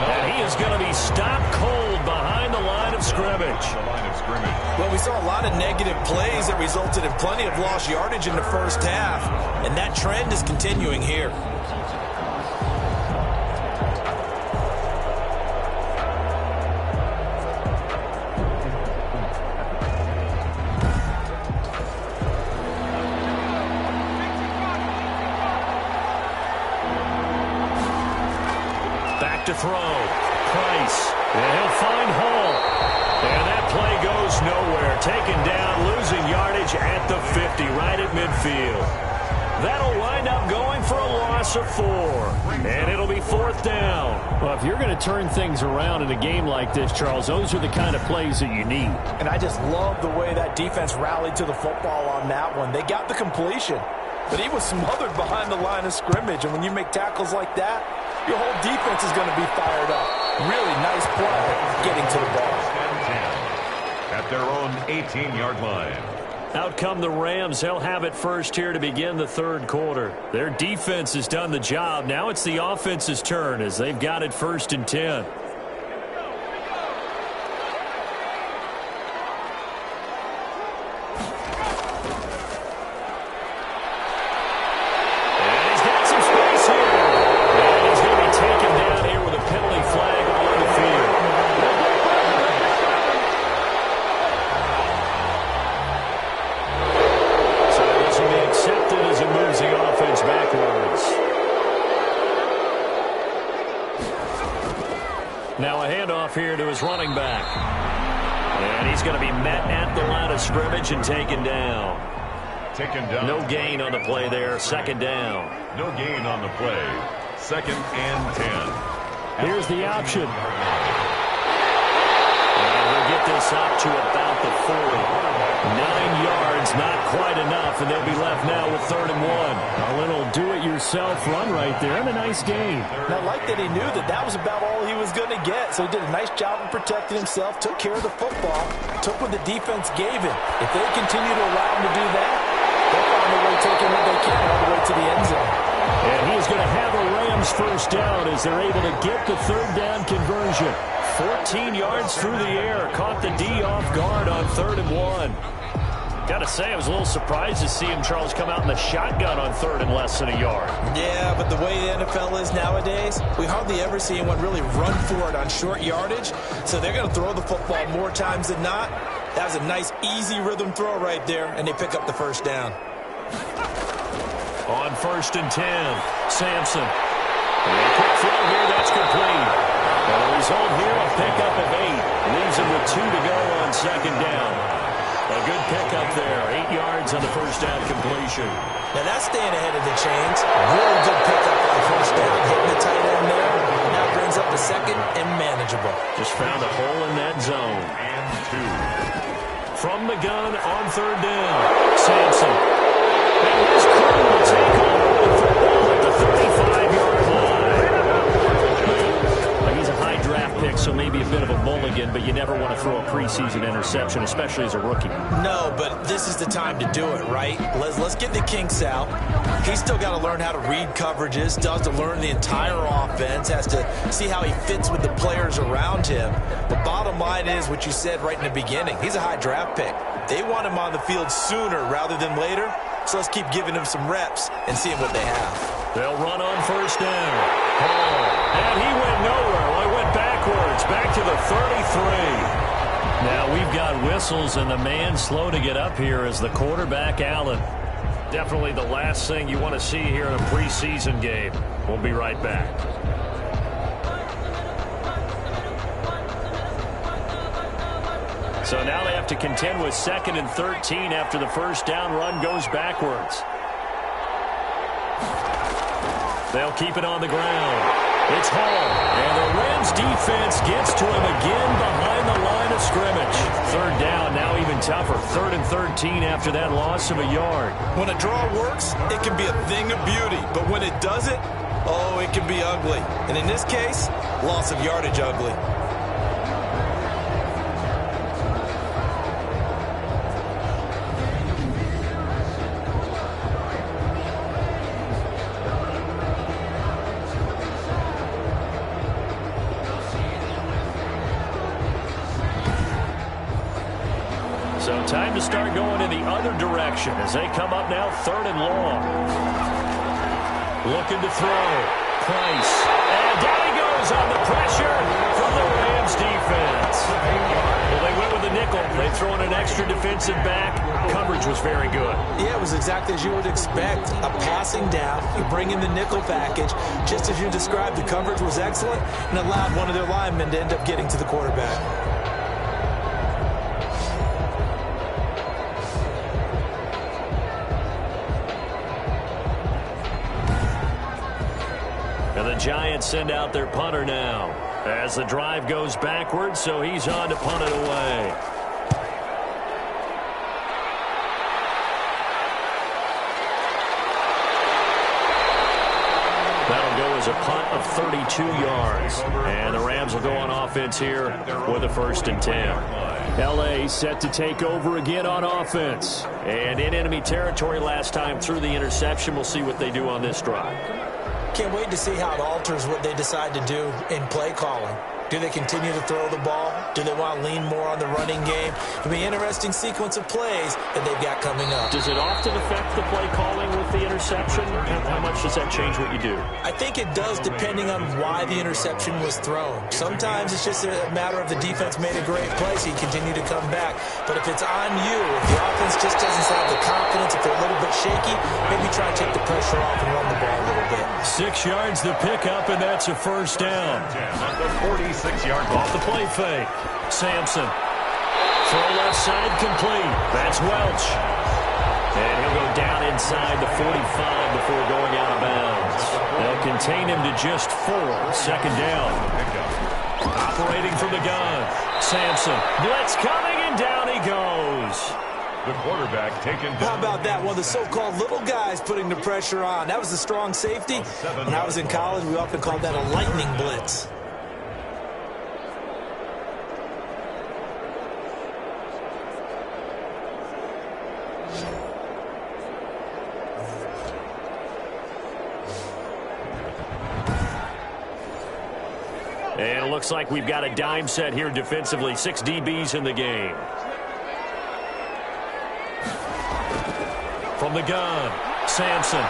And he is going to be stopped cold behind the line of scrimmage. Well, we saw a lot of negative plays that resulted in plenty of lost yardage in the first half, and that trend is continuing here. Back to throw. Price. And he'll find Hall. And that play goes nowhere. Taken down, losing yardage at the 50, right at midfield. That'll wind up going for a loss of 4. And it'll be 4th down. Well, if you're going to turn things around in a game like this, Charles, those are the kind of plays that you need. And I just love the way that defense rallied to the football on that one. They got the completion, but he was smothered behind the line of scrimmage. And when you make tackles like that, your whole defense is going to be fired up. Really nice play getting to the ball. At their own 18-yard line. Out come the Rams. They'll have it first here to begin the 3rd quarter. Their defense has done the job. Now it's the offense's turn as they've got it 1st and 10. Now a handoff here to his running back. And he's going to be met at the line of scrimmage and taken down. Taken down. No gain on the play there. 2nd down. No gain on the play. 2nd and 10. Here's the option. And we'll get get this up to about the 40. 9 yards, not quite enough, and they'll be left now with 3rd and 1. A little do-it-yourself run right there, and a nice gain. And I like that he knew that that was about all he was going to get, so he did a nice job of protecting himself, took care of the football, took what the defense gave him. If they continue to allow him to do that, they'll find a way taking what they can all the way to the end zone. And he's going to have a Rams first down as they're able to get the 3rd down conversion. 14 yards through the air. Caught the D off guard on 3rd and 1. Got to say, I was a little surprised to see him, Charles, come out in the shotgun on 3rd and less than a yard. Yeah, but the way the NFL is nowadays, we hardly ever see anyone really run for it on short yardage. So they're going to throw the football more times than not. That was a nice, easy rhythm throw right there, and they pick up the first down. On 1st and 10, Sampson. And a quick throw here, that's complete. And the result here, a pickup of 8. Leaves him with 2 to go on 2nd down. A good pickup there, 8 yards on the first down completion. Now that's staying ahead of the chains. Really good pickup on first down, hitting the tight end there. Now brings up the 2nd and manageable. Just found a hole in that zone. And 2. From the gun on 3rd down, Sampson. And his crew will take over the football at the 35-yard line. He's a high draft pick, so maybe a bit of a mulligan, but you never want to throw a preseason interception, especially as a rookie. No, but this is the time to do it, right? Let's get the kinks out. He's still got to learn how to read coverages, still has to learn the entire offense, has to see how he fits with the players around him. The bottom line is what you said right in the beginning. He's a high draft pick. They want him on the field sooner rather than later, so let's keep giving him some reps and seeing what they have. They'll run on 1st down. And he went nowhere. Well, he went backwards, back to the 33. Now we've got whistles, and the man slow to get up here is the quarterback, Allen. Definitely the last thing you want to see here in a preseason game. We'll be right back. So now they have to contend with 2nd and 13 after the first down run goes backwards. They'll keep it on the ground. It's Hall, and the Rams defense gets to him again behind the line of scrimmage. 3rd down, now even tougher. 3rd and 13 after that loss of a yard. When a draw works, it can be a thing of beauty, but when it doesn't, oh, it can be ugly. And in this case, loss of yardage ugly. So time to start going in the other direction as they come up now 3rd and long. Looking to throw. Price. And down he goes on the pressure from the Rams defense. Well, they went with the nickel. They've thrown an extra defensive back. Coverage was very good. Yeah, it was exactly as you would expect. A passing down. You bring in the nickel package. Just as you described, the coverage was excellent and allowed one of their linemen to end up getting to the quarterback. And the Giants send out their punter now as the drive goes backwards, so he's on to punt it away. That'll go as a punt of 32 yards. And the Rams will go on offense here with a 1st and 10. L.A. set to take over again on offense. And in enemy territory last time through the interception. We'll see what they do on this drive. Can't wait to see how it alters what they decide to do in play calling. Do they continue to throw the ball? Do they want to lean more on the running game? It'll be an interesting sequence of plays that they've got coming up. Does it often affect the play calling with the interception? How much does that change what you do? I think it does depending on why the interception was thrown. Sometimes it's just a matter of the defense made a great play, so you continue to come back. But if it's on you, if the offense just doesn't have the confidence, if they're a little bit shaky, maybe try and take the pressure off and run the ball a little bit. 6 yards the pickup, and that's a first down. At the 46-yard line. Off the play fake. Sampson. Throw left side complete. That's Welch. And he'll go it down inside the 45 before going out of bounds. They'll contain him to just 4. Second down. Operating from the gun. Sampson. Blitz coming, and down he goes. The quarterback taken down. How about that? One of the so-called little guys putting the pressure on. That was a strong safety. When I was in college, we often called that a lightning blitz. And it looks like we've got a dime set here defensively. 6 DBs in the game. From the gun, Sampson.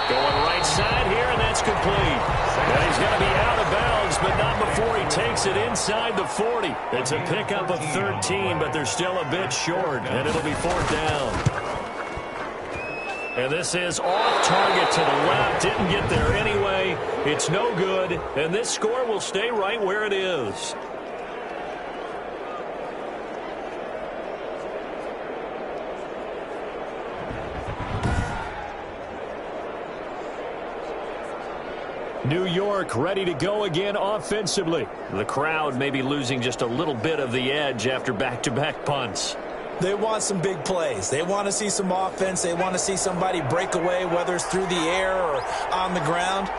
Going right side here, and that's complete. And he's going to be out of bounds, but not before he takes it inside the 40. It's a pickup of 13, but they're still a bit short, and it'll be 4th down. And this is off target to the left. Didn't get there anyway. It's no good, and this score will stay right where it is. New York ready to go again offensively. The crowd may be losing just a little bit of the edge after back-to-back punts. They want some big plays. They want to see some offense. They want to see somebody break away, whether it's through the air or on the ground.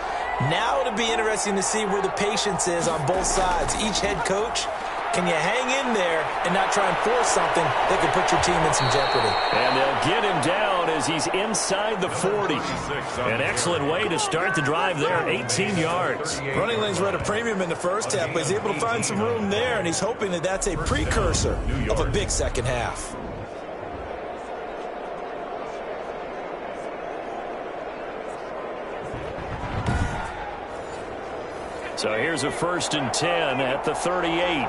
Now it'll be interesting to see where the patience is on both sides. Each head coach, can you hang in there and not try and force something that could put your team in some jeopardy? And they'll get him down as he's inside the 40. An excellent way to start the drive there, 18 yards. Running lanes were at a premium in the first half, but he's able to find some room there, and he's hoping that that's a precursor of a big second half. So here's a 1st and 10 at the 38.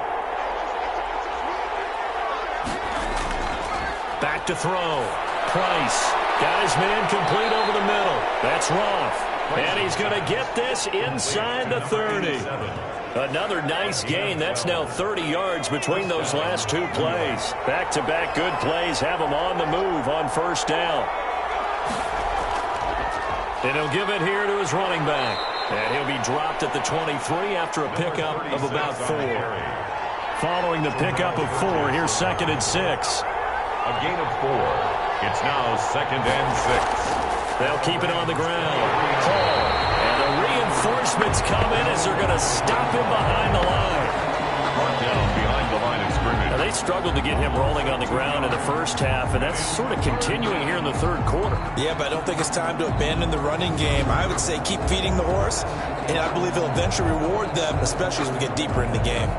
Back to throw. Price. Got his man complete over the middle. That's Roth. And he's going to get this inside the 30. Another nice gain. That's now 30 yards between those last 2 plays. Back-to-back good plays have him on the move on 1st down. And he'll give it here to his running back. And he'll be dropped at the 23 after a pickup of about 4. Following the pickup of 4, here's 2nd and 6. A gain of 4. It's now 2nd and 6. They'll keep it on the ground. Hall. And the reinforcements come in as they're going to stop him behind the line. Brought down behind the line of scrimmage. Now, they struggled to get him rolling on the ground in the first half, and that's sort of continuing here in the 3rd quarter. Yeah, but I don't think it's time to abandon the running game. I would say keep feeding the horse, and I believe he'll eventually reward them, especially as we get deeper in the game.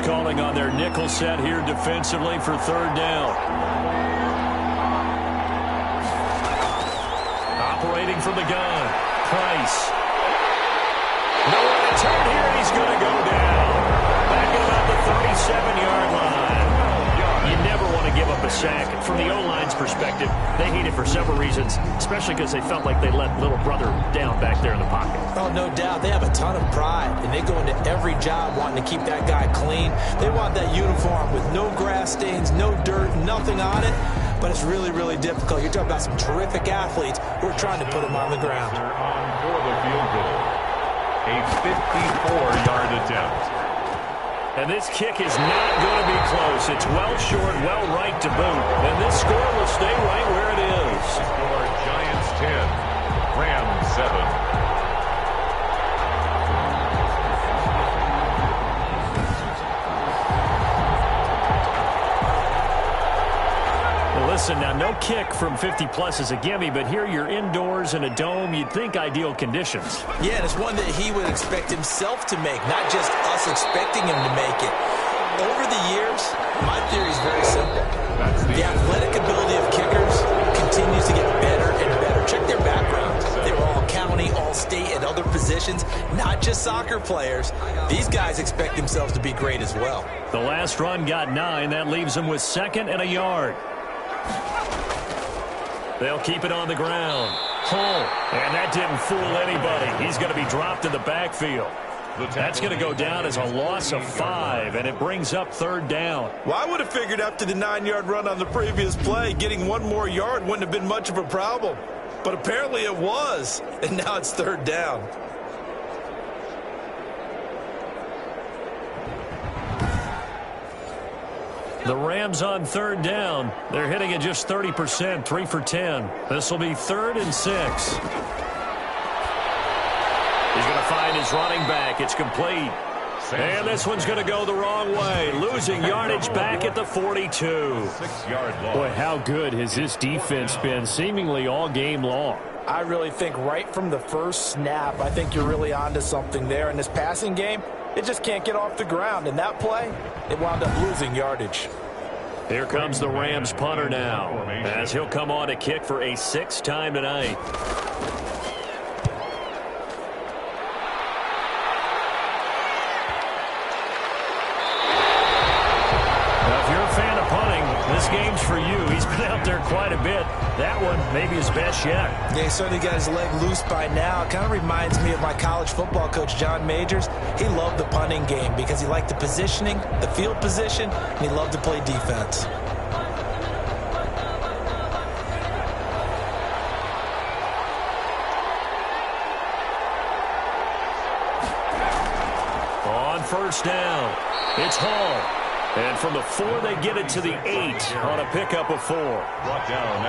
Calling on their nickel set here defensively for 3rd down. Operating from the gun. Price. Nowhere to turn here, and he's going to go down. Back at about the 37-yard line. You never want to give up a sack. From the O-line's perspective, they hate it for several reasons, especially because they felt like they let little brother down back there in the pocket. Oh, no doubt. They have a ton of pride, and they go into every job wanting to keep that guy clean. They want that uniform with no grass stains, no dirt, nothing on it, but it's really, really difficult. You're talking about some terrific athletes who are trying to put him on the ground. For the field goal. A 54-yard attempt. And this kick is not going to be close. It's well short, well right to boot. And this score will stay right where it is. Score Giants 10, Rams 7. Listen, now no kick from 50-plus is a gimme, but here you're indoors in a dome. You'd think ideal conditions. Yeah, and it's one that he would expect himself to make, not just us expecting him to make it. Over the years, my theory is very simple. The athletic ability of kickers continues to get better and better. Check their backgrounds. They were all county, all state, at other positions, not just soccer players. These guys expect themselves to be great as well. The last run got 9. That leaves them with 2nd and a yard. They'll keep it on the ground. Hull. And that didn't fool anybody. He's going to be dropped in the backfield. That's going to go down as a loss of 5, and it brings up 3rd down. Well, I would have figured after the 9-yard run on the previous play, getting 1 more yard wouldn't have been much of a problem. But apparently it was, and now it's 3rd down. The Rams on 3rd down. They're hitting it just 30%, 3 for 10. This will be 3rd and 6. He's going to find his running back. It's complete. And this one's going to go the wrong way. Losing yardage back at the 42. 6-yard loss. Boy, how good has this defense been seemingly all game long? I really think right from the first snap, I think you're really onto something there. In this passing game, it just can't get off the ground. In that play, it wound up losing yardage. Here comes the Rams punter now, as he'll come on to kick for a 6th time tonight. This game's for you. He's been out there quite a bit. That one, maybe his best yet. Yeah, he certainly got his leg loose by now. It kind of reminds me of my college football coach, John Majors. He loved the punting game because he liked the positioning, the field position, and he loved to play defense. On 1st down, it's Hall. And from the 4, they get it to the 8 on a pickup of 4.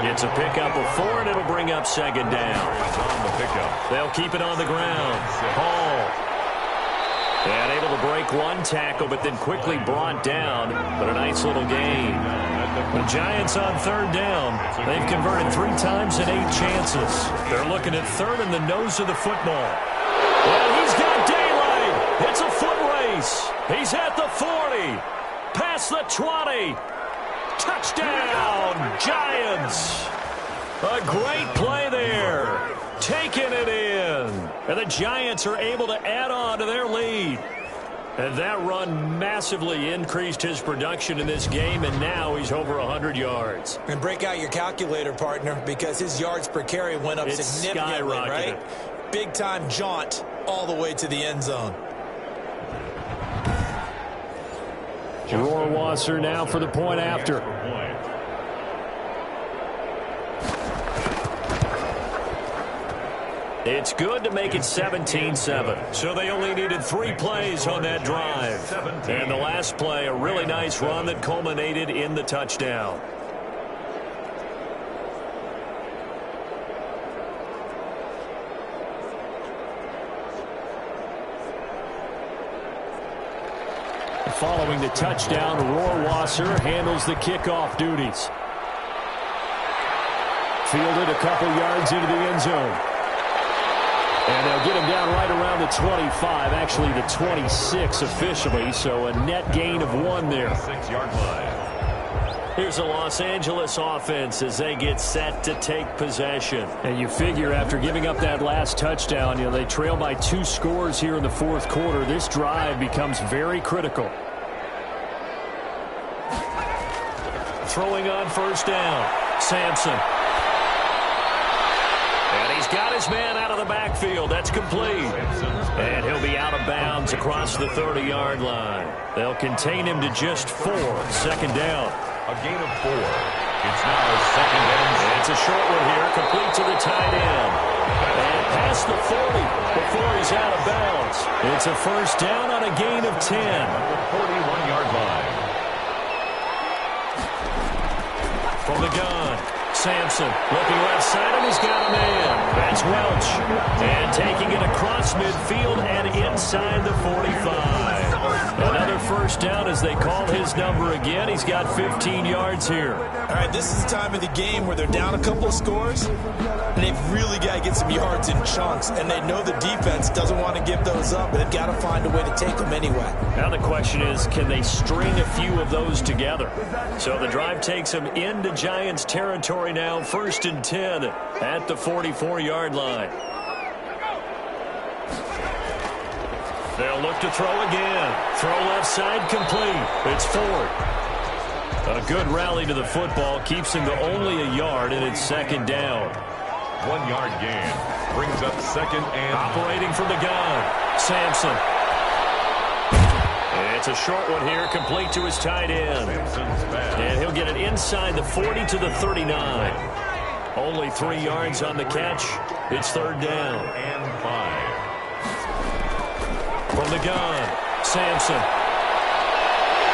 It's a pickup of 4, and it'll bring up 2nd down. They'll keep it on the ground. Hall. And able to break 1 tackle, but then quickly brought down. But a nice little gain. The Giants on 3rd down. They've converted 3 times in 8 chances. They're looking at 3rd in the nose of the football. Well, he's got daylight. It's a foot race. He's at the 40. Past the 20. Touchdown, Giants. A great play there. Taking it in. And the Giants are able to add on to their lead. And that run massively increased his production in this game, and now he's over 100 yards. And break out your calculator, partner, because his yards per carry went up significantly, right? Big-time jaunt all the way to the end zone. Rohrwasser now for the point after. It's good to make it 17-7. So they only needed 3 plays on that drive. And the last play, a really nice run that culminated in the touchdown. Following the touchdown, Rohrwasser handles the kickoff duties. Fielded a couple yards into the end zone. And they'll get him down right around the 25, actually the 26 officially, so a net gain of 1 there. 6-yard line. Here's the Los Angeles offense as they get set to take possession. And you figure after giving up that last touchdown, they trail by 2 scores here in the 4th quarter. This drive becomes very critical. Throwing on 1st down, Sampson. And he's got his man out of the backfield. That's complete. And he'll be out of bounds across the 30-yard line. They'll contain him to just 4. 2nd down. A gain of 4. It's now 2nd down. It's a short one here, complete to the tight end. And past the 40 before he's out of bounds. It's a 1st down on a gain of 10. The 41-yard line. From the gun, Sampson looking left side, and he's got a man. That's Welch. And taking it across midfield and inside the 45. Another 1st down as they call his number again. He's got 15 yards here. All right, this is the time of the game where they're down a couple of scores, and they've really got to get some yards in chunks, and they know the defense doesn't want to give those up, but they've got to find a way to take them anyway. Now the question is, can they string a few of those together? So the drive takes them into Giants territory now, 1st and 10 at the 44-yard line. They'll look to throw again. Throw left side complete. It's Ford. A good rally to the football keeps him to only a yard, and it's 2nd down. 1-yard gain. Brings up second and... Operating from the gun, Sampson. It's a short one here, complete to his tight end. And he'll get it inside the 40 to the 39. Only 3 yards on the catch. It's third down. And 5. From the gun, Sampson.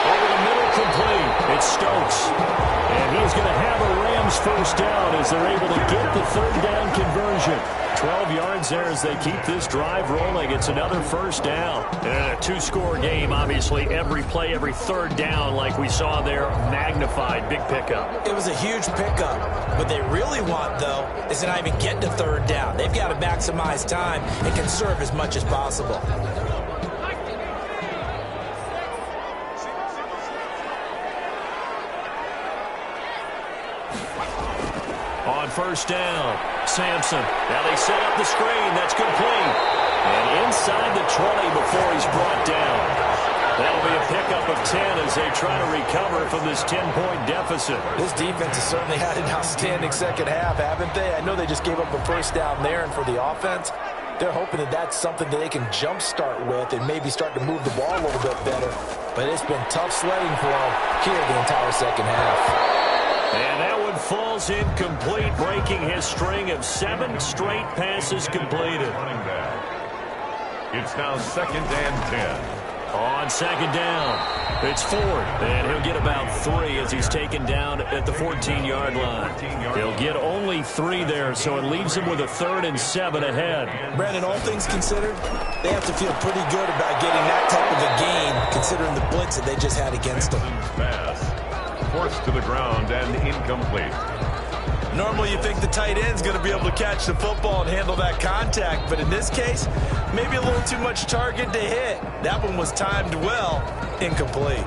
Over the middle, complete. It's Stokes. And he's going to have a Rams first down as they're able to get the third down conversion. 12 yards there as they keep this drive rolling. It's another first down. And a 2-score game, obviously. Every play, every third down, like we saw there, magnified. Big pickup. It was a huge pickup. What they really want, though, is to not even get to third down. They've got to maximize time and conserve as much as possible. On first down, Sampson. Now they set up the screen. That's complete. And inside the 20 before he's brought down. That'll be a pickup of 10 as they try to recover from this 10-point deficit. This defense has certainly had an outstanding second half, haven't they? I know they just gave up a first down there, and for the offense, they're hoping that that's something that they can jumpstart with and maybe start to move the ball a little bit better. But it's been tough sledding for them here the entire second half. And that one falls incomplete, breaking his string of 7 straight passes completed. It's now second and 10. On second down, it's Ford, and he'll get about 3 as he's taken down at the 14-yard line. He'll get only 3 there, so it leaves him with a 3rd and 7 ahead. Brandon, all things considered, they have to feel pretty good about getting that type of a gain, considering the blitz that they just had against them. Pass. Forced to the ground and incomplete. Normally you think the tight end's going to be able to catch the football and handle that contact, but in this case, maybe a little too much target to hit. That one was timed well, incomplete.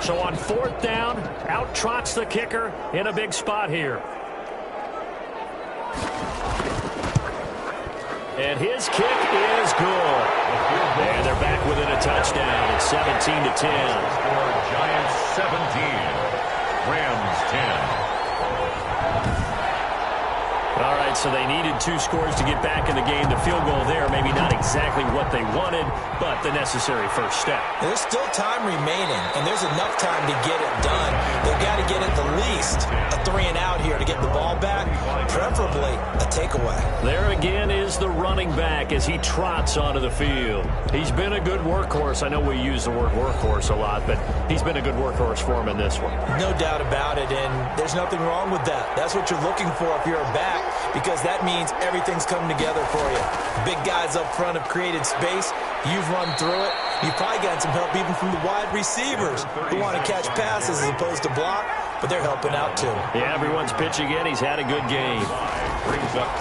So on 4th down, out trots the kicker in a big spot here. And his kick is good. And they're back within a touchdown. It's 17-10. Giants 17. Rams 10. All right, so they needed 2 scores to get back in the game. The field goal there, maybe not exactly what they wanted, but the necessary first step. There's still time remaining, and there's enough time to get it done. They've got to get at the least a 3-and-out here to get the ball back, preferably a takeaway. There again is the running back as he trots onto the field. He's been a good workhorse. I know we use the word workhorse a lot, but he's been a good workhorse for him in this one. No doubt about it, and there's nothing wrong with that. That's what you're looking for if you're a back, because that means everything's coming together for you. Big guys up front have created space. You've run through it. You've probably got some help even from the wide receivers who want to catch passes as opposed to block, but they're helping out too. Yeah, everyone's pitching in. He's had a good game.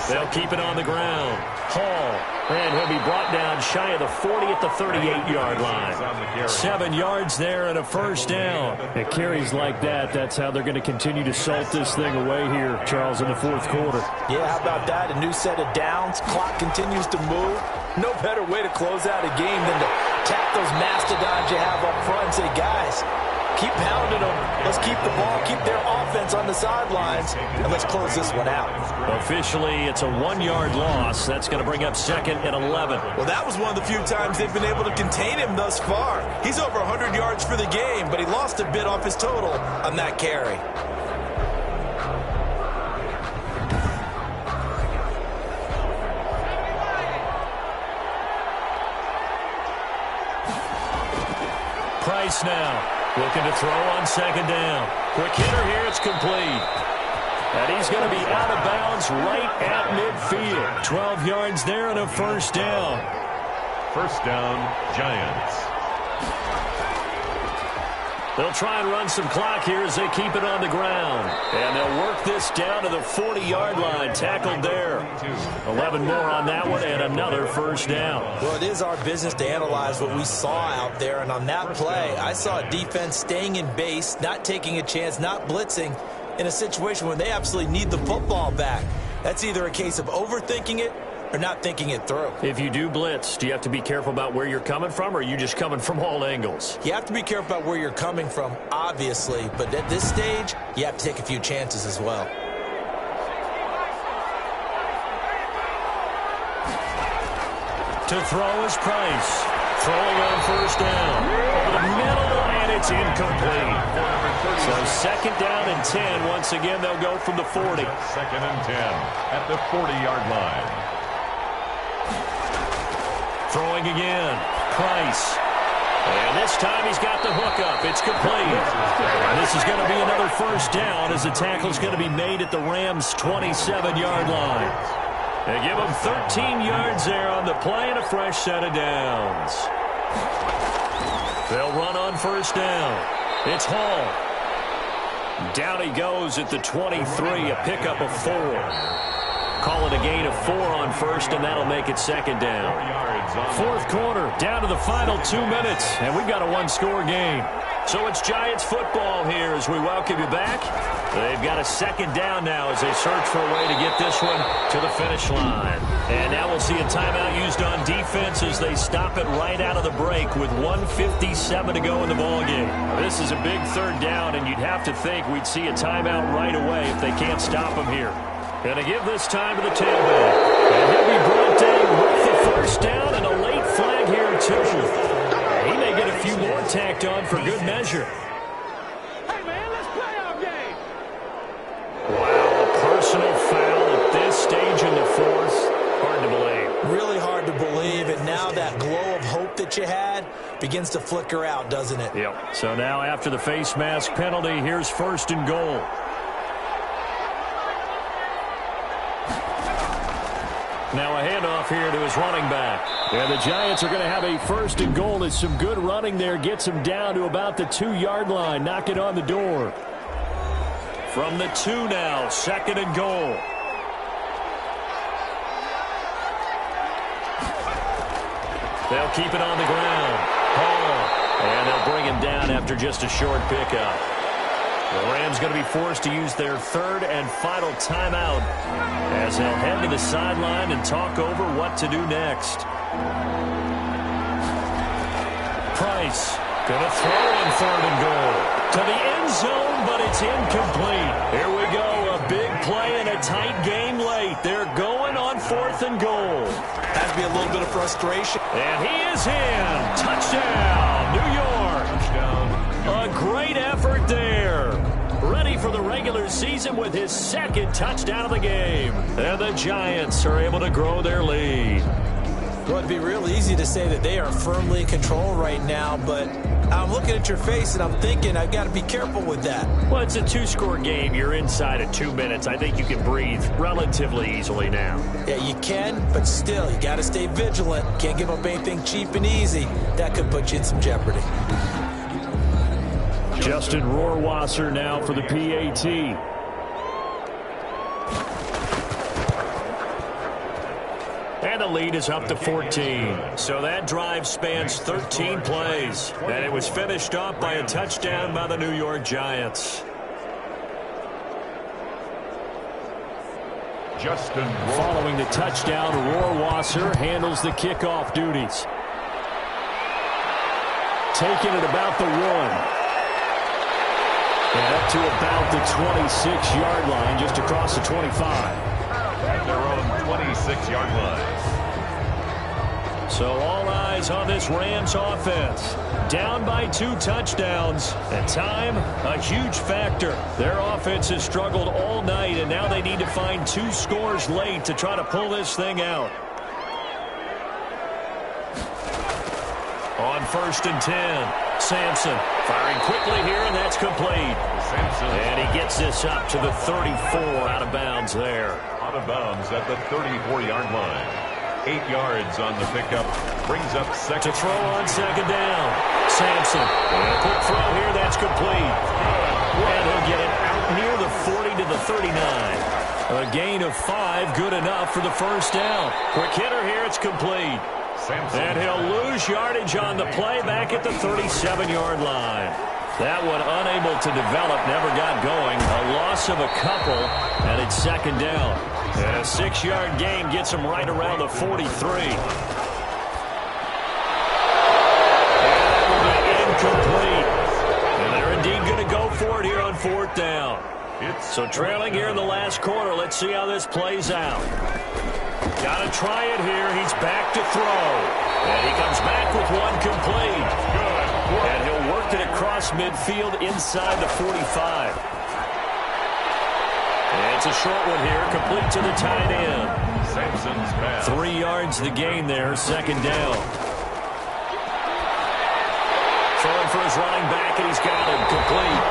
They'll keep it on the ground. Hall, and he'll be brought down shy of the 40 at the 38-yard line. 7 yards there and a first down. It carries like that. That's how they're going to continue to salt this thing away here, Charles, in the 4th quarter. Yeah, how about that? A new set of downs. Clock continues to move. No better way to close out a game than to tap those mastodons you have up front and say, guys, keep pounding them. Let's keep the ball, keep their offense on the sidelines, and let's close this one out. Officially, it's a 1-yard loss. That's going to bring up second and 11. Well, that was one of the few times they've been able to contain him thus far. He's over 100 yards for the game, but he lost a bit off his total on that carry. Price now, looking to throw on second down. Quick hitter here, it's complete. And he's going to be out of bounds right at midfield. 12 yards there and a first down. First down, Giants. They'll try and run some clock here as they keep it on the ground. And they'll work this down to the 40-yard line. Tackled there. 11 more on that one and another first down. Well, it is our business to analyze what we saw out there. And on that play, I saw a defense staying in base, not taking a chance, not blitzing in a situation where they absolutely need the football back. That's either a case of overthinking it or not thinking it through. If you do blitz, do you have to be careful about where you're coming from, or are you just coming from all angles? You have to be careful about where you're coming from, obviously, but at this stage, you have to take a few chances as well. To throw is Price. Throwing on first down. Over the middle, and it's incomplete. So second down and 10. Once again, they'll go from the 40. Second and 10 at the 40-yard line. Throwing again. Price. And this time he's got the hook up. It's complete. And this is going to be another first down as the tackle's going to be made at the Rams' 27-yard line. They give him 13 yards there on the play and a fresh set of downs. They'll run on first down. It's Hall. Down he goes at the 23, a pickup of 4. Call it a gain of 4 on first, and that'll make it second down. Fourth quarter, down to the final 2 minutes, and we've got a one-score game. So it's Giants football here as we welcome you back. They've got a second down now as they search for a way to get this one to the finish line. And now we'll see a timeout used on defense as they stop it right out of the break with 1:57 to go in the ballgame. This is a big third down, and you'd have to think we'd see a timeout right away if they can't stop them here. Going to give this time to the tailback. And he'll be brought down with the first down and a late flag here, too. He may get a few more tacked on for good measure. Hey, man, let's play our game. Wow, a personal foul at this stage in the fourth. Hard to believe. Really hard to believe, and now that glow of hope that you had begins to flicker out, doesn't it? Yep. So now after the face mask penalty, here's first and goal. Now a handoff here to his running back. And the Giants are going to have a first and goal. It's some good running there. Gets him down to about the 2-yard line. Knock it on the door. From the 2 now, second and goal. They'll keep it on the ground. Hall. And they'll bring him down after just a short pickup. The Rams going to be forced to use their third and final timeout as they'll head to the sideline and talk over what to do next. Price going to throw on third and goal to the end zone, but it's incomplete. Here we go, a big play and a tight game late. They're going on fourth and goal. Has to be a little bit of frustration. And he is in. Touchdown, New York. Touchdown. A great effort there. Ready for the regular season with his second touchdown of the game. And the Giants are able to grow their lead. Well, it'd be real easy to say that they are firmly in control right now, but I'm looking at your face and I'm thinking I've got to be careful with that. Well, it's a 2-score game. You're inside of 2 minutes. I think you can breathe relatively easily now. Yeah, you can, but still, you got to stay vigilant. Can't give up anything cheap and easy. That could put you in some jeopardy. Justin Rohrwasser now for the PAT. And the lead is up to 14. So that drive spans 13 plays. And it was finished off by a touchdown by the New York Giants. Justin. Following the touchdown, Rohrwasser handles the kickoff duties. Taking it about the 1. And up to about the 26-yard line, just across the 25. At their own 26-yard line. So all eyes on this Rams offense. Down by 2 touchdowns. And time, a huge factor. Their offense has struggled all night, and now they need to find 2 scores late to try to pull this thing out. On first and 10. Sampson firing quickly here, and that's complete. Sampson. And he gets this up to the 34, out of bounds there. Out of bounds at the 34-yard line. 8 yards on the pickup. Brings up second. To throw on second down. Sampson. And a quick throw here, that's complete. And he'll get it out near the 40 to the 39. A gain of 5, good enough for the first down. Quick hitter here, it's complete. Sampson. And he'll lose yardage on the play back at the 37-yard line. That one unable to develop, never got going. A loss of a couple, and it's second down. And a 6-yard gain gets him right around the 43. And that will be incomplete. And they're indeed going to go for it here on 4th down. So trailing here in the last quarter. Let's see how this plays out. Got to try it here. He's back to throw. And he comes back with one complete. And he'll work it across midfield inside the 45. And it's a short one here, complete to the tight end. 3 yards the gain there, 2nd down. Throwing for his running back, and he's got him complete.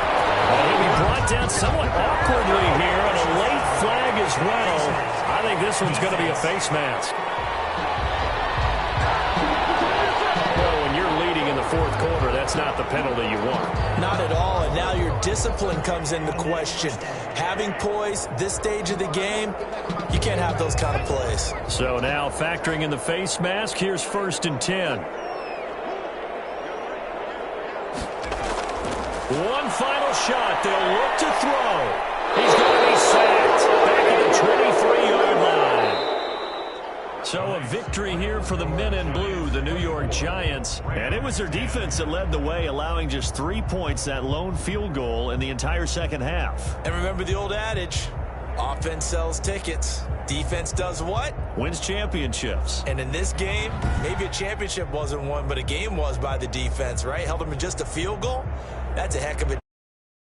And he'll be brought down somewhat awkwardly here, and a late flag as well. I think this one's going to be a face mask. Well, when you're leading in the 4th quarter, that's not the penalty you want. Not at all, and now your discipline comes into question. Having poise this stage of the game, you can't have those kind of plays. So now factoring in the face mask, here's 1st and 10. One final shot. They'll look to throw. He's going to be sacked back at the 23-yard line. So a victory here for the men in blue, the New York Giants. And it was their defense that led the way, allowing just 3 points, that lone field goal in the entire second half. And remember the old adage, offense sells tickets. Defense does what? Wins championships. And in this game, maybe a championship wasn't won, but a game was by the defense, right? Held them to just a field goal. That's a heck of a